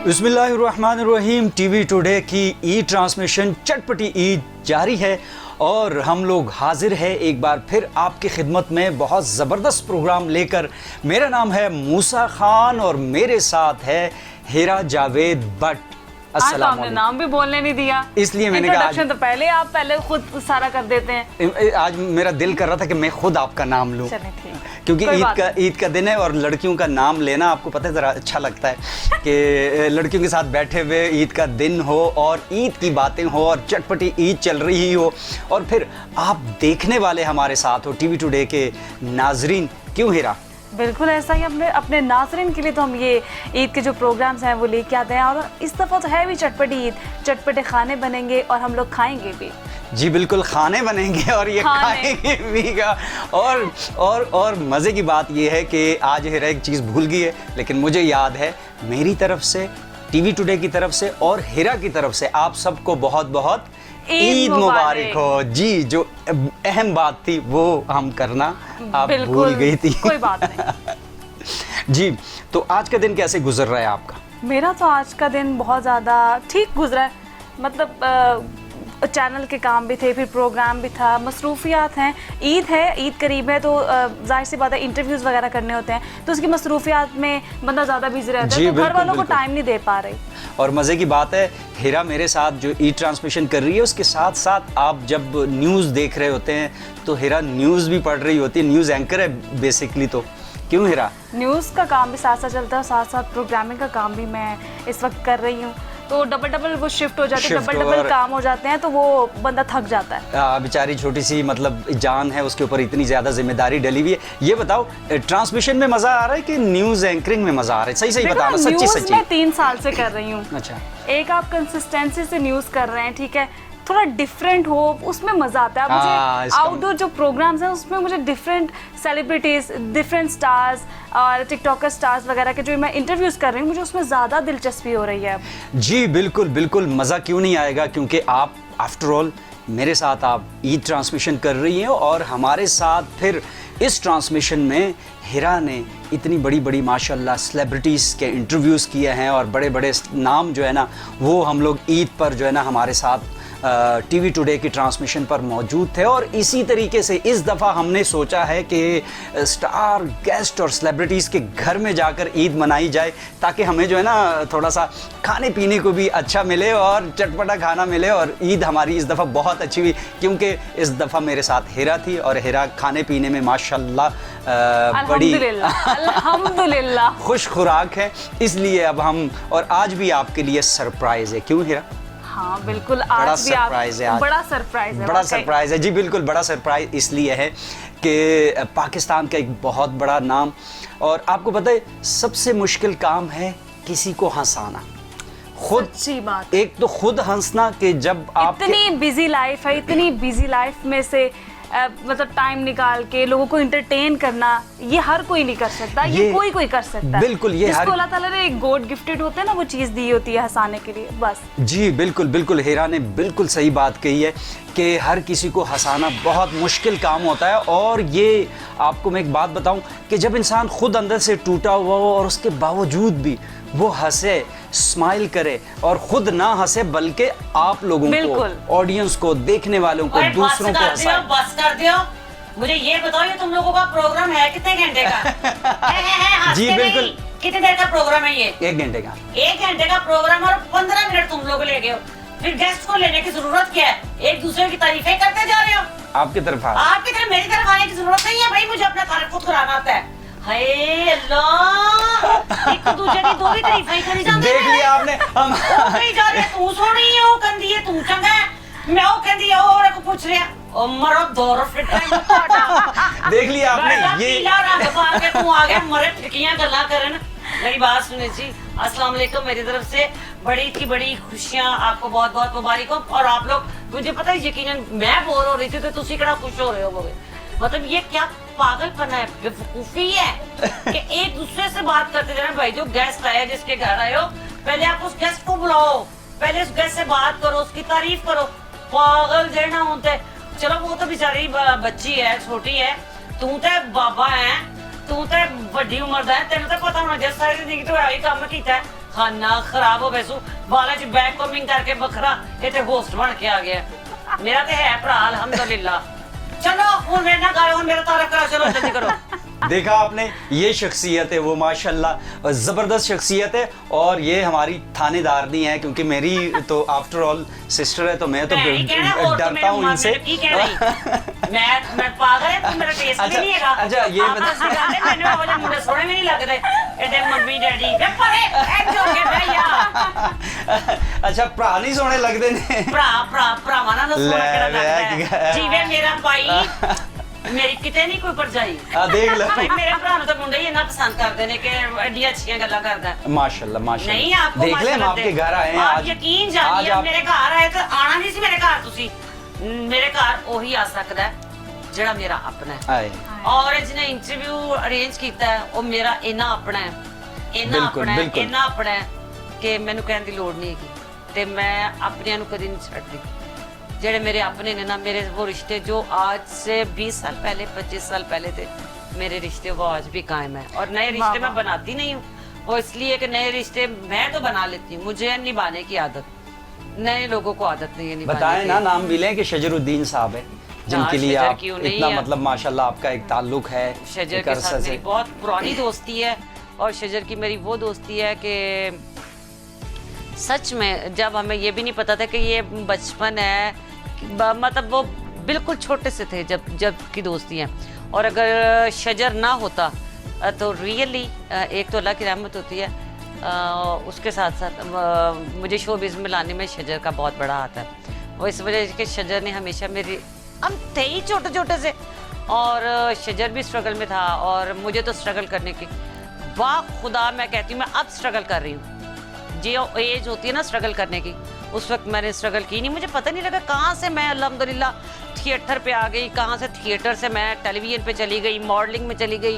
बिस्मिल्लाहिर्रहमानिर्रहीम। TV today की Eid transmission चटपटी ईद जारी है और हम लोग हाजिर है एक बार फिर आपकी खिदमत में बहुत ज़बरदस्त प्रोग्राम लेकर। मेरा नाम है मूसा खान और मेरे साथ है हिरा जावेद भट्ट। आज तो आपने नाम भी बोलने नहीं दिया, इसलिए मैंने कहा इंट्रोडक्शन तो पहले आप पहले खुद सारा कर देते हैं। आज मेरा दिल कर रहा था कि मैं खुद आपका नाम लूं, क्योंकि ईद का दिन है और लड़कियों का नाम लेना आपको पता है ज़रा अच्छा लगता है कि लड़कियों के साथ बैठे हुए ईद का दिन हो और ईद की बातें हो और चटपटी ईद चल रही हो और फिर आप देखने वाले हमारे साथ हो टीवी टुडे के नाजरीन। क्यों हिरा? बिल्कुल ऐसा ही, अपने नाज़रीन के लिए तो हम ये ईद के जो प्रोग्राम्स हैं वो लेके आते हैं और इस दफ़ा तो है भी चटपटी ईद, चटपटे खाने बनेंगे और हम लोग खाएंगे भी। जी बिल्कुल, खाने बनेंगे और ये खाएंगे भी का। और मज़े की बात ये है कि आज हिरा एक चीज़ भूल गई है, लेकिन मुझे याद है मेरी तरफ से, टीवी टुडे की तरफ से और हिरा की तरफ से आप सबको बहुत बहुत ईद मुबारक हो। जी, जो अहम बात थी वो हम करना आप भूल गई थी। कोई बात नहीं। जी, तो आज का दिन कैसे गुजर रहा है आपका? मेरा तो आज का दिन बहुत ज़्यादा ठीक गुजरा है, मतलब चैनल के काम भी थे, फिर प्रोग्राम भी था, मसरूफियात हैं। ईद है, ईद करीब है तो जाहिर सी बात है इंटरव्यूज़ वगैरह करने होते हैं, तो उसकी मसरूफियात में बंदा ज़्यादा बिजी रहता है, तो घर वालों को टाइम नहीं दे पा रही। और मज़े की बात है हिरा मेरे साथ जो ईद ट्रांसमिशन कर रही है उसके साथ साथ आप जब न्यूज़ देख रहे होते हैं तो हिरा न्यूज़ भी पढ़ रही होती है, न्यूज़ एंकर है बेसिकली। तो क्यों हिरा? न्यूज़ का काम भी साथ साथ चलता है, साथ साथ प्रोग्रामिंग का काम भी मैं इस वक्त कर रही हूँ, तो डबल वो शिफ्ट हो जाती है, डबल काम हो जाते हैं, तो वो बंदा थक जाता है। बेचारी छोटी सी मतलब जान है, उसके ऊपर इतनी ज़्यादा जिम्मेदारी डली हुई है। ये बताओ ट्रांसमिशन में मज़ा आ रहा है कि न्यूज़ एंकरिंग में मज़ा आ रहा है? सही सही बताना, सच्ची। मैं 3 साल से कर रही हूँ। अच्छा, एक आप कंसिस्टेंसी से न्यूज़ कर रहे हैं, ठीक है, थोड़ा डिफरेंट हो उसमें मज़ा आता है। मुझे आउटडोर जो प्रोग्राम्स हैं उसमें मुझे डिफरेंट सेलिब्रिटीज़, डिफरेंट स्टार्स और टिकटॉकर स्टार्स वगैरह के जो मैं इंटरव्यूज़ कर रही हूँ, मुझे उसमें ज़्यादा दिलचस्पी हो रही है। जी बिल्कुल बिल्कुल, मज़ा क्यों नहीं आएगा, क्योंकि आप आफ्टर ऑल मेरे साथ आप ईद ट्रांसमिशन कर रही हैं और हमारे साथ फिर इस ट्रांसमिशन में हिरा ने इतनी बड़ी बड़ी माशाल्लाह सेलिब्रिटीज़ के इंटरव्यूज़ किए हैं और बड़े बड़े नाम जो है ना वो हम लोग ईद पर जो है ना हमारे साथ टीवी टुडे की ट्रांसमिशन पर मौजूद थे। और इसी तरीके से इस दफ़ा हमने सोचा है कि स्टार गेस्ट और सेलिब्रिटीज़ के घर में जाकर ईद मनाई जाए, ताकि हमें जो है ना थोड़ा सा खाने पीने को भी अच्छा मिले और चटपटा खाना मिले। और ईद हमारी इस दफ़ा बहुत अच्छी हुई, क्योंकि इस दफ़ा मेरे साथ हिरा थी और हिरा खाने पीने में माशाल्लाह बड़ी अल्हम्दुलिल्लाह खुश खुराक है। इसलिए अब हम, और आज भी आपके लिए सरप्राइज़ है। क्यों हिरा? हाँ बिल्कुल, आज भी सरप्राइज है, बड़ा सरप्राइज है। जी बिल्कुल, बड़ा सरप्राइज इसलिए है कि पाकिस्तान का एक बहुत बड़ा नाम, और आपको पता है सबसे मुश्किल काम है किसी को हंसाना। खुद सच्ची बात, एक तो खुद हंसना कि जब आप इतनी बिजी लाइफ है, इतनी बिजी लाइफ में से मतलब टाइम निकाल के लोगों को एंटरटेन करना, ये हर कोई नहीं कर सकता, ये कोई कर सकता है। बिल्कुल, ये जिसको अल्लाह ताला ने एक गॉड गिफ्टेड होते हैं ना, वो चीज़ दी होती है हंसाने के लिए, बस। जी बिल्कुल बिल्कुल, हिरा ने बिल्कुल सही बात कही है कि हर किसी को हंसाना बहुत मुश्किल काम होता है। और ये आपको मैं एक बात बताऊं कि जब इंसान खुद अंदर से टूटा हुआ हो और उसके बावजूद भी वो हंसे, स्माइल करे और खुद ना हंसे बल्कि आप लोगों को, ऑडियंस को, देखने वालों को, दूसरों को हंसाए। बस कर दियो। मुझे ये बताओ, ये तुम लोगों का प्रोग्राम है कितने घंटे का? है, जी बिल्कुल। कितने देर का प्रोग्राम है ये? 1 घंटे का। 1 घंटे का प्रोग्राम और 15 मिनट तुम लोग ले गए हो। फिर गेस्ट को लेने की जरूरत क्या है? एक दूसरे की तारीफें करते जा रहे हो। आपकी तरफ मेरी तरफ आने की जरूरत नहीं है भाई, मुझे अपना कार्य खुद कराना आता है। हाय अल्लाह, एक दूसरे की दो ही तारीफें करी जाती है। देख लिया आपने, हम जा रहे तू सोनी है, वो कंदी है, तू चंगा है, मैं वो कंदी है, और को पूछ रहा ओ मरो दौर फिट है। देख लिया आपने, ये रंग पा के तू आ गया, मरे ठिकियां गल्ला करन। मेरी बात सुने जी, अस्सलाम वालेकुम, मेरी तरफ से बड़ी की बड़ी खुशियां, आपको बहुत बहुत मुबारक हो। और आप लोग, मुझे पता है यकीनन मैं बोर हो रही थी तो तुसी कड़ा खुश हो रहे हो। मतलब ये क्या पागलपना है, बेवकूफी है कि एक दूसरे से बात करते जाना। भाई जो गेस्ट आया, जिसके घर आए हो, पहले आप उस गेस्ट को बुलाओ, पहले उस गेस्ट से बात करो, उसकी तारीफ करो। पागल जैना होते, चलो वो तो बेचारी बच्ची है, छोटी है, तू तो बाबा है, तू तो बड़ी उम्र दा है, तेन तो पता होना चाहिए सारी जिंदगी तो यही काम कीता है, ਖਾਣਾ ਖਰਾਬ ਹੋ ਵੈਸੂ ਵਾਲਾ ਚ ਬੈਕ ਕਮਿੰਗ ਕਰਕੇ ਵੱਖਰਾ ਇੱਥੇ ਹੋਸਟ ਬਣ ਕੇ ਆ ਗਿਆ ਮੇਰਾ ਤੇ ਹੈ ਭਰਾ ਅਲਹਮਦੁਲਿਲਾ चलो ਹੁਣ ਮੇਰੇ ਨਾਲ ਗੱਲ ਹੁਣ ਮੇਰਾ ਤਾਰਫ करो चलो जल्दी करो देखा आपने, ये शख्सियत है वो माशाल्लाह ज़बरदस्त शख्सियत है। और ये हमारी थानेदारनी है, क्योंकि मेरी तो आफ्टर ऑल सिस्टर है, तो मैं तो डरता हूँ इनसे। मैं पागल है, तुम मेरा टेस्ट भी नहीं है। अच्छा ये मैंने वो जो मुंडे सोने भी नहीं लगते एडे मम्मी डैडी वे परे एक जो के भैया अच्छा भरा नहीं सोने लगते ने भरावां नाल सोना किहड़ा लगदा है जीवे मेरा भाई मेरी किते नहीं कोई परजाई देख लो भाई मेरे भरा नु तो मुंडे ही इतना पसंद करते ने कि एडी अच्छियां गल्लां करदा है माशाल्लाह माशाल्लाह। नहीं आपको देख ले हम आपके घर आए हैं आप आज, यकीन जानिए आप मेरे घर आए तो आना नहीं सी मेरे घर तुसी मेरे घर ਉਹੀ ਆ ਸਕਦਾ ਹੈ ਜਿਹੜਾ ਮੇਰਾ ਆਪਣਾ ਹੈ आए ਔਰ ਜਿਹਨੇ ਇੰਟਰਵਿਊ ਅਰੇਂਜ ਕੀਤਾ ਹੈ ਉਹ ਮੇਰਾ ਇੰਨਾ ਆਪਣਾ ਹੈ ਇੰਨਾ ਬਿਲਕੁਲ, ਆਪਣਾ ਹੈ ਬਿਲਕੁਲ। ਇੰਨਾ ਆਪਣਾ ਹੈ ਕਿ ਮੈਨੂੰ ਕਹਿਣ ਦੀ ਲੋੜ ਨਹੀਂ ਹੈਗੀ ਤੇ ਮੈਂ ਆਪਣਿਆਂ ਨੂੰ ਕਦੀ ਨਹੀਂ ਛੱਡਦੀ ਜਿਹੜੇ ਮੇਰੇ अपने ने ना मेरे वो रिश्ते जो आज से 20 साल पहले 25 साल पहले थे मेरे रिश्ते वो आज भी कायम है और नए रिश्ते मैं बनाती नहीं हूँ वो इसलिए कि नए रिश्ते मैं तो बना लेती हूँ मुझे निभाने की आदत नए लोगों को आदत नहीं है निभाने बताएं की। ना नाम भी लें कि शजरुद्दीन साहब है जिनके लिए शजर आप क्यों नहीं इतना है? मतलब माशाल्लाह आपका एक ताल्लुक है शजर एक के अरसा साथ से। मेरी बहुत पुरानी दोस्ती है और शजर की मेरी वो दोस्ती है कि सच में जब हमें ये भी नहीं पता था कि ये बचपन है मतलब वो बिल्कुल छोटे से थे जब की दोस्ती है और अगर शजर ना होता तो रियली एक तो अल्लाह की रहमत होती है उसके साथ साथ मुझे शोबिज़ में लाने में शजर का बहुत बड़ा हाथ है वो इस वजह से कि शजर ने हमेशा मेरी हम थे ही छोटे छोटे से और शजर भी स्ट्रगल में था और मुझे तो स्ट्रगल करने की वाह खुदा मैं कहती हूँ मैं अब स्ट्रगल कर रही हूँ जो एज होती है ना स्ट्रगल करने की उस वक्त मैंने स्ट्रगल की नहीं मुझे पता नहीं लगा कहाँ से मैं अल्हम्दुलिल्लाह थिएटर पे आ गई कहाँ से थिएटर से मैं टेलीविज़न पे चली गई मॉडलिंग में चली गई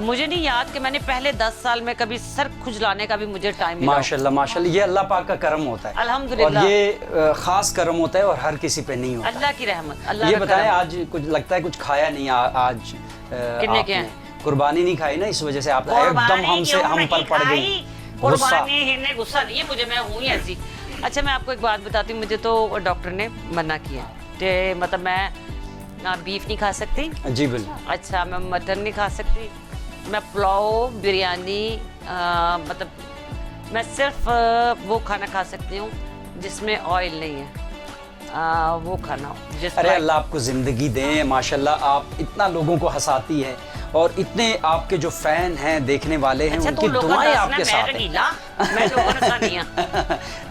मुझे नहीं याद कि मैंने पहले 10 साल में कभी सर खुजलाने का भी मुझे टाइम मिला माशाल्लाह माशाल्लाह ये अल्लाह पाक का करम होता है अल्हम्दुलिल्लाह। और ये खास करम होता है और हर किसी पे नहीं होता। अल्लाह की रहमत अल्लाह ये का बताएं करम। आज कुछ लगता है कुछ खाया नहीं आज कितने के आपने हैं? कुर्बानी नहीं खाई ना इस वजह से आप कुर्बानी एकदम हमसे क्यों हम नहीं पर पड़ गई खाई? गुस्सा। कुर्बानी हिरने गुस्सा नहीं है मुझे मैं हूँ ही ऐसी अच्छा मैं आपको एक बात बताती हूँ मुझे तो डॉक्टर ने मना किया कि मतलब मैं बीफ नहीं खा सकती जी बिल्कुल अच्छा मैं मटन नहीं खा सकती मैं पुलाव बिरयानी मतलब मैं सिर्फ वो खाना खा सकती हूँ जिसमें ऑयल नहीं है वो खाना अरे अल्लाह आपको ज़िंदगी दे माशाल्लाह आप इतना लोगों को हंसाती है और इतने आपके जो फैन हैं देखने वाले हैं अच्छा, उनकी दुआएं आपके साथ हैं मैं लोगों ने नहीं है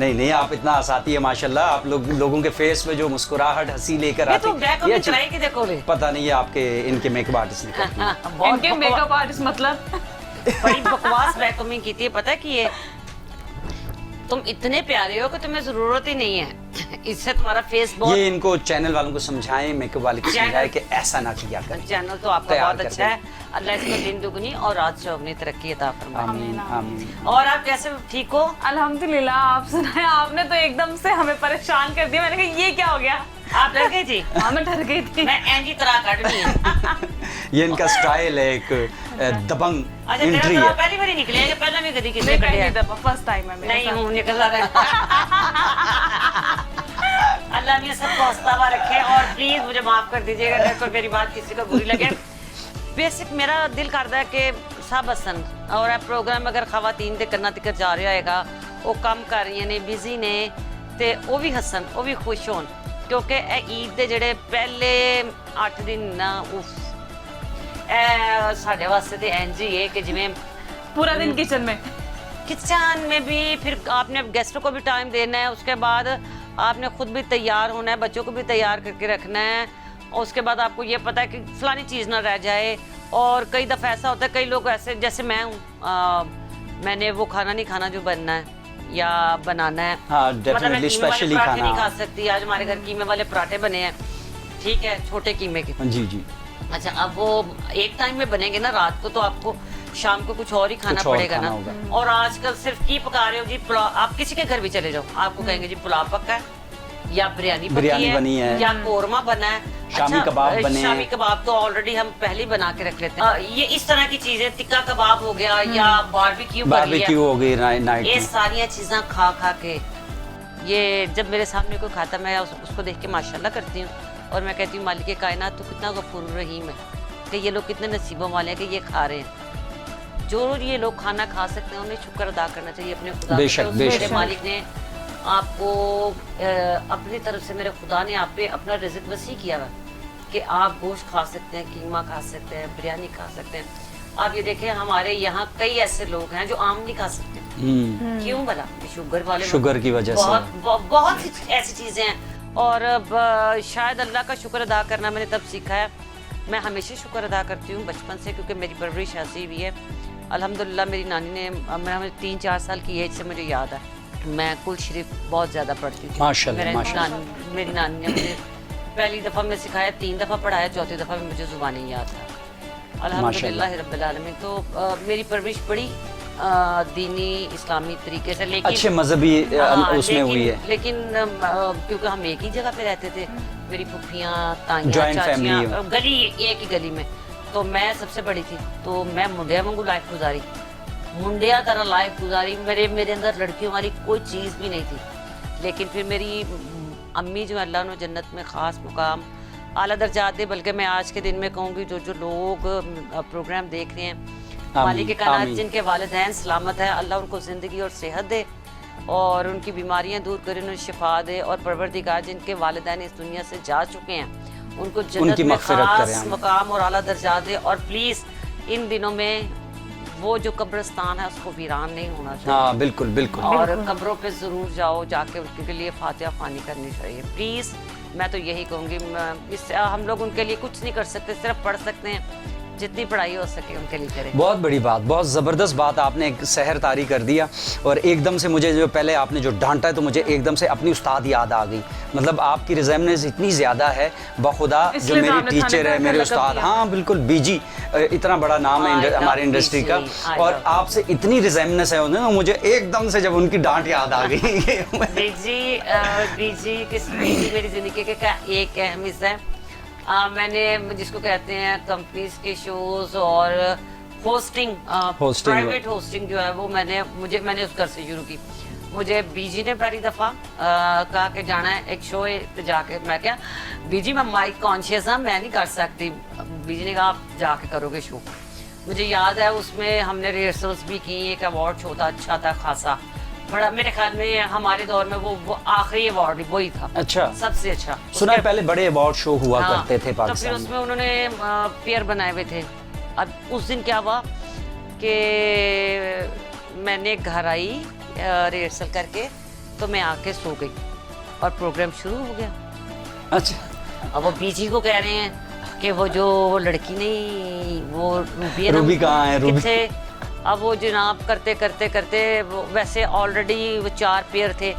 नहीं नहीं आप इतना हंसाती है माशाल्लाह आप लोगों के फेस पे जो मुस्कुराहट हंसी लेकर ये आती तो बैक में अच्छी- चलाई के देखो रे पता नहीं है आपके इनके मेकअप आर्टिस्ट ने करती हैं। बहुत इनके मेकअप आर्टिस्ट मतलब बड़ी बकवास बैकमिंग की थी पता है कि ये तुम इतने प्यारे हो कि तुम्हें जरूरत ही नहीं है इससे तुम्हारा फेस बहुत ये इनको चैनल वालों को समझाएं मेकअप वाले को समझाएं कि ऐसा ना किया करें चैनल तो आपका तैयार बहुत कर अच्छा है अल्लाह इसको दिन दुगनी और रात चौगनी तरक्की अता फरमाए आमीन आमीन और आप कैसे ठीक हो अल्हम्दुलिल्लाह आप सुनाए आपने तो एकदम से हमें परेशान कर दिया मैंने कहा ये क्या हो गया आप डर गई थी हाँ मैं डर गई थी मैं एंजी तरह कटनी है ये इनका स्टाइल है एक दबंग अच्छा तेरा एंट्री तो है पहली बारी निकले कि पहले भी कभी किसी नहीं कटे पहली दफा फर्स्ट टाइम है मेरे नहीं साथ। हूँ निकल रहा अल्लाह ने सबको हंसता रखे और प्लीज मुझे माफ कर दीजिएगा अगर कोई मेरी बात किसी को बुरी लगे बेसिक मेरा दिल करता है कि सब हसन और प्रोग्राम अगर खवातीन दे करना तिकर जा रहा हैगा वो कम कर रही ने बिजी ने ते वो भी हसन वो भी खुश होन क्योंकि ईद दे जेड़े पहले 8 दिन ना उफ साढ़े वास्ते ते इंज ही है कि जिवें पूरा दिन किचन में किचन में भी फिर आपने गेस्टों को भी टाइम देना है उसके बाद आपने खुद भी तैयार होना है बच्चों को भी तैयार करके रखना है और उसके बाद आपको ये पता है कि फलानी चीज़ ना रह जाए और कई दफ़ा ऐसा होता है कई लोग ऐसे जैसे मैं हूँ मैंने वो खाना नहीं खाना जो बनना है या बनाना है हाँ, मतलब मैं definitely कीमे वाले specially पराठे नहीं खाना। खा सकती आज हमारे घर कीमे वाले पराठे बने हैं ठीक है छोटे कीमे के जी जी अच्छा अब वो एक टाइम में बनेंगे ना रात को तो आपको शाम को कुछ और ही खाना कुछ और पड़ेगा खाना ना होगा। और आजकल सिर्फ की पका रहे हो जी पुलाव आप किसी के घर भी चले जाओ आपको कहेंगे जी पुलाव पका है या बिरयानी बिरयानी पकी बनी है। या कोरमा बना है शामी कबाब बने। शामी कबाब तो ऑलरेडी हम पहले ही बना के रख लेते हैं। ये इस तरह की चीजें, टिक्का कबाब हो गया या बारबेक्यू हो गई नाइट ये में। सारी चीजें खा खा के, ये जब मेरे सामने कोई खाता, मैं उसको देख के माशाल्लाह करती हूँ और मैं कहती हूँ मालिक कायनात तो कितना गफूर रहीम है कि ये लोग कितने नसीबों वाले हैं कि ये खा रहे हैं। जो ये लोग खाना खा सकते हैं उन्हें शुक्र अदा करना चाहिए अपने खुदा बेशक, का। बेशक। मेरे मालिक ने आपको अपनी तरफ से, मेरे खुदा ने आप पे अपना रिज़्क वसी किया है कि आप गोश्त खा सकते हैं, कीमा खा सकते हैं, बिरयानी खा सकते हैं। आप ये देखें हमारे यहाँ कई ऐसे लोग हैं जो आम नहीं खा सकते। क्यों भला? शुगर वाले, शुगर की वजह से बहुत सी ऐसी चीज़ें हैं। और शायद अल्लाह का शुक्र अदा करना मैंने तब सीखा है। मैं हमेशा शुक्र अदा करती हूँ बचपन से, क्योंकि मेरी परवरिश ऐसी हुई है अल्हम्दुलिल्लाह। मेरी नानी ने, मैं 3-4 साल की एज से मुझे याद है, मैं कुल शरीफ बहुत ज़्यादा पढ़ती थी। माशाल्लाह। मेरी नानी ने मुझे पहली दफ़ा में सिखाया, 3 दफ़ा पढ़ाया, चौथी दफ़ा में मुझे ज़ुबान नहीं याद था। अल्हम्दुलिल्लाह रब्बिल आलमीन। तो मेरी परवरिश बड़ी दीनी इस्लामी तरीके से, लेकिन अच्छे मजहबी उसमें हुई है। लेकिन क्योंकि हम एक ही जगह पे रहते थे, मेरी फुफ्फियाँ, ताइयाँ, Joint चाचियाँ, family गली एक ही गली में, तो मैं सबसे बड़ी थी। तो मैं मुंडिया वांगू लाइफ गुजारी, मुंडिया तरह लाइफ गुजारी। मेरे अंदर लड़कियों वाली कोई चीज़ भी नहीं थी। लेकिन फिर मेरी अम्मी जो अल्लाह ने जन्नत में ख़ास मुकाम आला दर्जात दे, बल्कि मैं आज के दिन में कहूँगी जो लोग प्रोग्राम देख रहे हैं, मालिक के कायनात जिनके वालिदैन सलामत है, अल्लाह उनको ज़िंदगी और सेहत दे और उनकी बीमारियां दूर करे, उन्हें शिफा दे। और परवरदिगार जिनके वालिदैन इस दुनिया से जा चुके हैं उनको जन्नत में खास मकाम और आला दर्जा दे। और प्लीज़ इन दिनों में वो जो कब्रिस्तान है उसको वीरान नहीं होना चाहिए। हाँ बिल्कुल बिल्कुल। और कब्रों पे ज़रूर जाओ, जाके उनके लिए फातिहा ख़्वानी करनी चाहिए प्लीज़। मैं तो यही कहूँगी, इससे हम लोग उनके लिए कुछ नहीं कर सकते, सिर्फ पढ़ सकते हैं, जितनी पढ़ाई हो सके उनके लिए करें। बहुत बड़ी बात, बहुत ज़बरदस्त बात आपने एक सहर तारी कर दिया। और एकदम से मुझे जो पहले आपने जो डांटा है तो मुझे एकदम से अपनी उस्ताद याद आ गई। मतलब आपकी रिजेम्बलेंस इतनी ज़्यादा है बखुदा, जो मेरी टीचर है, मेरे उस्ताद। हाँ बिल्कुल, बीजी इतना बड़ा नाम है हमारी इंडस्ट्री का, और आपसे इतनी रिजेम्बलेंस है उन्हें, मुझे एकदम से जब उनकी डांट याद आ गई। बीजी मेरी ज़िंदगी का एक अहम हिस्सा है। मैंने जिसको कहते हैं कंपनीज के शोज और होस्टिंग, प्राइवेट होस्टिंग जो है वो मैंने उस घर से शुरू की। मुझे बीजी ने पहली दफ़ा कहा कि जाना है एक शो है, तो जाके मैं क्या बीजी मैं माइक कॉन्शियस हाँ, मैं नहीं कर सकती। बीजी ने कहा आप जाके करोगे शो। मुझे याद है उसमें हमने रिहर्सल्स भी की, एक अवार्ड शो था, अच्छा था खासा, बड़ा मेरे ख्याल में हमारे दौर में वो आखिरी अवार्ड वही था। अच्छा, सबसे अच्छा सुना है पहले बड़े अवार्ड शो हुआ करते थे पाकिस्तान। तो फिर उसमें उन्होंने पेयर बनाए हुए थे। अब उस दिन क्या हुआ कि मैंने घर आई रिहर्सल करके, तो मैं आके सो गई और प्रोग्राम शुरू हो गया। अच्छा। अब वो बीजी को कह रहे हैं कि वो जो लड़की नहीं, वो रूबी कहाँ है, रूबी? अब वो जनाब करते करते करते वैसे ऑलरेडी वो 4 पेयर थे,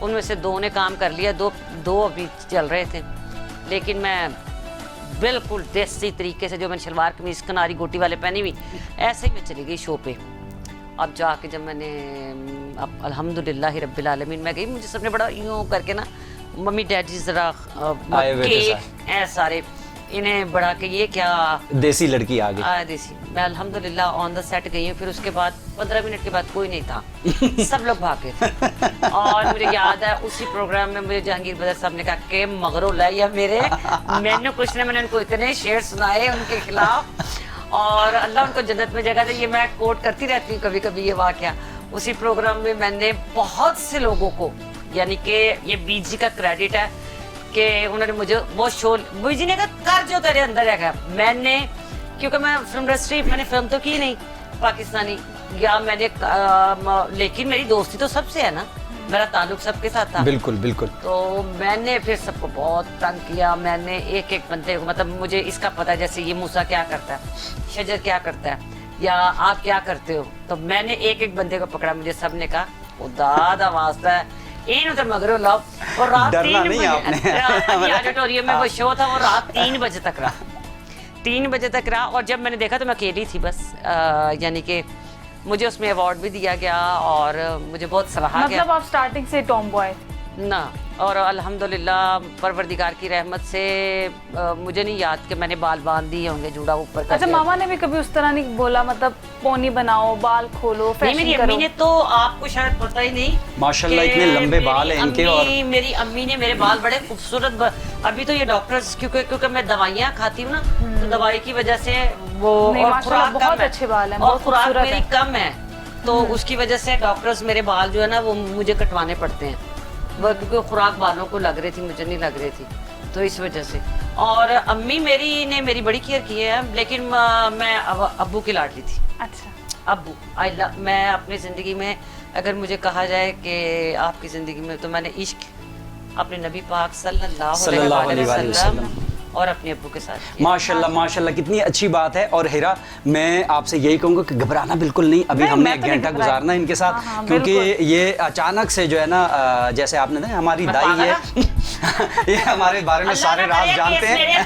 उनमें से 2 ने काम कर लिया, दो अभी चल रहे थे। लेकिन मैं बिल्कुल देसी तरीके से, जो मैंने शलवार कमीज कनारी गोटी वाले पहनी हुई, ऐसे ही मैं चली गई शो पे। अब जाके जब मैंने अब अल्हम्दुलिल्लाह रब्बिल आलमीन मैं गई, मुझे सबने बड़ा यूँ करके ना, मम्मी डैडी ज़रा केक ऐसे सारे इन्हें बड़ा के ये क्या देसी लड़की आ गई। देसी। मैं अल्हम्दुलिल्लाह ऑन द सेट गई हूँ। फिर उसके बाद 15 मिनट के बाद कोई नहीं था, सब लोग भाग गए थे। और मुझे याद है उसी प्रोग्राम में मुझे जहांगीर बदर साहब ने कहा कि मगरो लाइया मेरे, मैंने कुछ ना, मैंने उनको इतने शेर सुनाए उनके खिलाफ, और अल्लाह उनको जन्नत में जगह दे। ये मैं कोट करती रहती हूँ कभी कभी ये वाक़या। उसी प्रोग्राम में मैंने बहुत से लोगों को, यानी कि ये बीजी का क्रेडिट है कि उन्होंने मुझे वो शो, बीजी ने कहा कर जो तेरे अंदर है। मैंने, क्योंकि मैं फिल्म इंडस्ट्री, मैंने फिल्म तो की नहीं पाकिस्तानी, या मैंने लेकिन मेरी दोस्ती तो सबसे है ना, मेरा ताल्लुक सबके साथ था। बिल्कुल बिल्कुल। तो मैंने फिर सबको बहुत तंग किया। मैंने एक एक बंदे को, मतलब मुझे इसका पता है, जैसे ये मूसा क्या करता है, शजर क्या करता है, या आप क्या करते हो, तो मैंने एक एक बंदे को पकड़ा। मुझे सबने कहा दादा वास्ता है इन उधर मगरो लाओ। और रात 3 बजे ऑडिटोरियम में वो शो था, वो रात 3 बजे तक रहा, 3 बजे तक रहा। और जब मैंने देखा तो मैं अकेली थी बस, यानी कि मुझे उसमें अवार्ड भी दिया गया और मुझे बहुत सराहा गया। मतलब आप स्टार्टिंग से टॉम बॉय? ना, और अल्हम्दुलिल्लाह परवरदिगार की रहमत से मुझे नहीं याद कि मैंने बाल बांध दिए होंगे जुड़ा ऊपर अच्छा, करके। मामा ने भी कभी उस तरह नहीं बोला, मतलब पोनी बनाओ, बाल खोलो, नहीं, फैशन मेरी करो? अम्मी ने तो, आपको शायद पता ही नहीं, माशाल्लाह कि इतने लंबे बाल हैं इनके। और मेरी अम्मी ने मेरे बाल बड़े खूबसूरत अभी तो ये डॉक्टर्स, क्योंकि मैं दवाइयाँ खाती हूँ ना, तो दवाई की वजह से वो, नहीं, और माशाल्लाह खुराक बहुत कम है, अच्छे बाल हैं, और बहुत खुराक खूबसूरत मेरी है। कम है, तो उसकी वजह से डॉक्टर्स मेरे बाल जो है ना वो मुझे कटवाने पड़ते हैं, वो क्योंकि खुराक बालों को लग रही थी, मुझे नहीं लग रही थी, तो इस वजह से। और अम्मी मेरी ने मेरी बड़ी केयर की है, लेकिन मैं अब्बू की लाडली थी। अच्छा, अब्बू मैं अपनी ज़िंदगी में अगर मुझे कहा जाए कि आपकी ज़िंदगी में, तो मैंने इश्क अपने नबी पाक सल्लल्लाहु अलैहि वसल्लम और अपने अब्बू के साथ किया। माशाल्लाह माशाल्लाह, कितनी अच्छी बात है। और हिरा, मैं आपसे यही कहूँगा कि घबराना बिल्कुल नहीं, अभी नहीं, हमने मैं एक तो नहीं घंटा घबराई। गुजारना है इनके साथ। हाँ, हाँ, क्योंकि बिल्कुल। ये अचानक से जो है ना, जैसे आपने देखा हमारी मैं दाई है पागल ये हमारे बारे में सारे राज जानते हैं।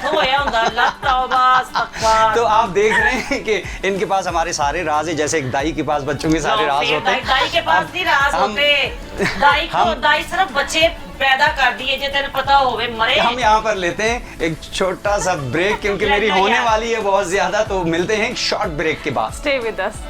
तो आप देख रहे हैं कि इनके पास हमारे सारे राज है, जैसे एक दाई के पास बच्चों के सारे राज होते हैं। दाई के पास नहीं राज हम- होते, दाई सिर्फ बच्चे पैदा कर दिए, जे तेरे पता होवे मरे। हम यहाँ पर लेते हैं एक छोटा सा ब्रेक, क्योंकि मेरी होने वाली है बहुत ज्यादा, तो मिलते हैं एक शॉर्ट ब्रेक के बाद। Stay with us.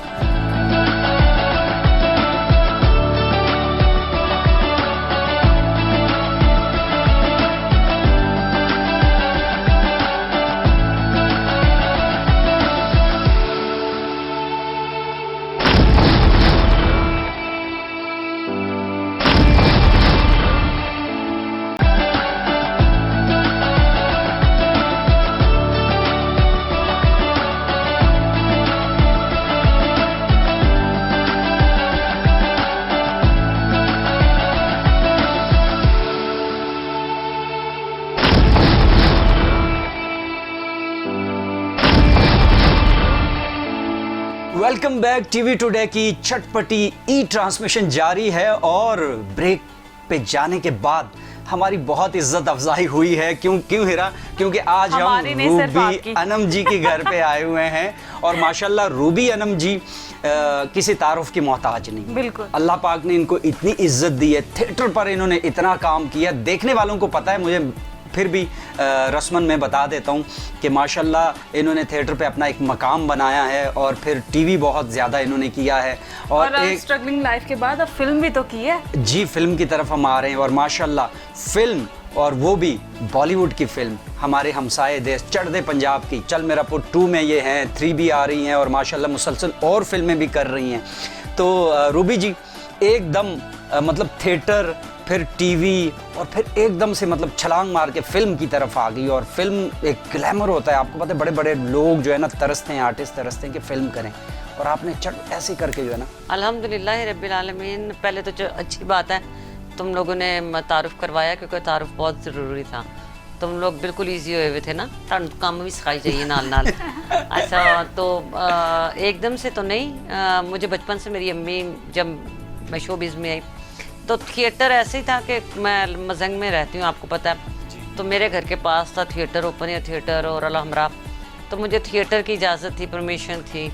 Welcome back. TV today की चटपटी ई ट्रांसमिशन जारी है, और ब्रेक पे जाने के बाद हमारी बहुत इज्जत अफजाई हुई है। क्यों हिरा? क्योंकि आज हम हमारी नहीं, सिर्फ रूबी आपकी। अनम जी के घर पे आए हुए हैं, और माशाल्लाह रूबी अनम जी किसी तारुफ की मोहताज नहीं। बिल्कुल। अल्लाह पाक ने इनको इतनी इज्जत दी है, थिएटर पर इन्होंने इतना काम किया, देखने वालों को पता है, मुझे फिर भी रस्मन में बता देता हूँ कि माशाल्लाह इन्होंने थिएटर पे अपना एक मकाम बनाया है, और फिर टीवी बहुत ज़्यादा इन्होंने किया है, और एक स्ट्रगलिंग लाइफ के बाद अब फिल्म भी तो की है। जी फिल्म की तरफ हम आ रहे हैं, और माशाल्लाह फिल्म, और वो भी बॉलीवुड की फिल्म, हमारे हमसाए देश चढ़दे पंजाब की चल मेरा पुट 2 में ये हैं, 3 भी आ रही हैं, और माशाल्लाह मुसलसल और फिल्में भी कर रही हैं। तो रूबी जी एकदम मतलब थिएटर, फिर टीवी, और फिर एकदम से मतलब छलांग मार के फिल्म की तरफ आ गई। और फिल्म एक ग्लैमर होता है, आपको पता है, बड़े बड़े लोग जो है ना तरसते हैं, आर्टिस्ट तरसते हैं कि फिल्म करें, और आपने चट ऐसे करके जो है ना। अल्हम्दुलिल्लाह रब्बिल आलमीन। पहले तो जो अच्छी बात है तुम लोगों ने तारुफ करवाया, क्योंकि तारुफ बहुत ज़रूरी था। तुम लोग बिल्कुल ईजी हुए हुए थे ना, काम भी सिखाई चाहिए नाल नाल। अच्छा, तो एकदम से तो नहीं, मुझे बचपन से मेरी अम्मी, जब मैं शोबिज़ में आई तो थिएटर ऐसे ही था कि मैं मजंग में रहती हूँ, आपको पता है, तो मेरे घर के पास था थिएटर, ओपन एयर थिएटर और अलहमरा, तो मुझे थिएटर की इजाज़त थी, परमिशन थी,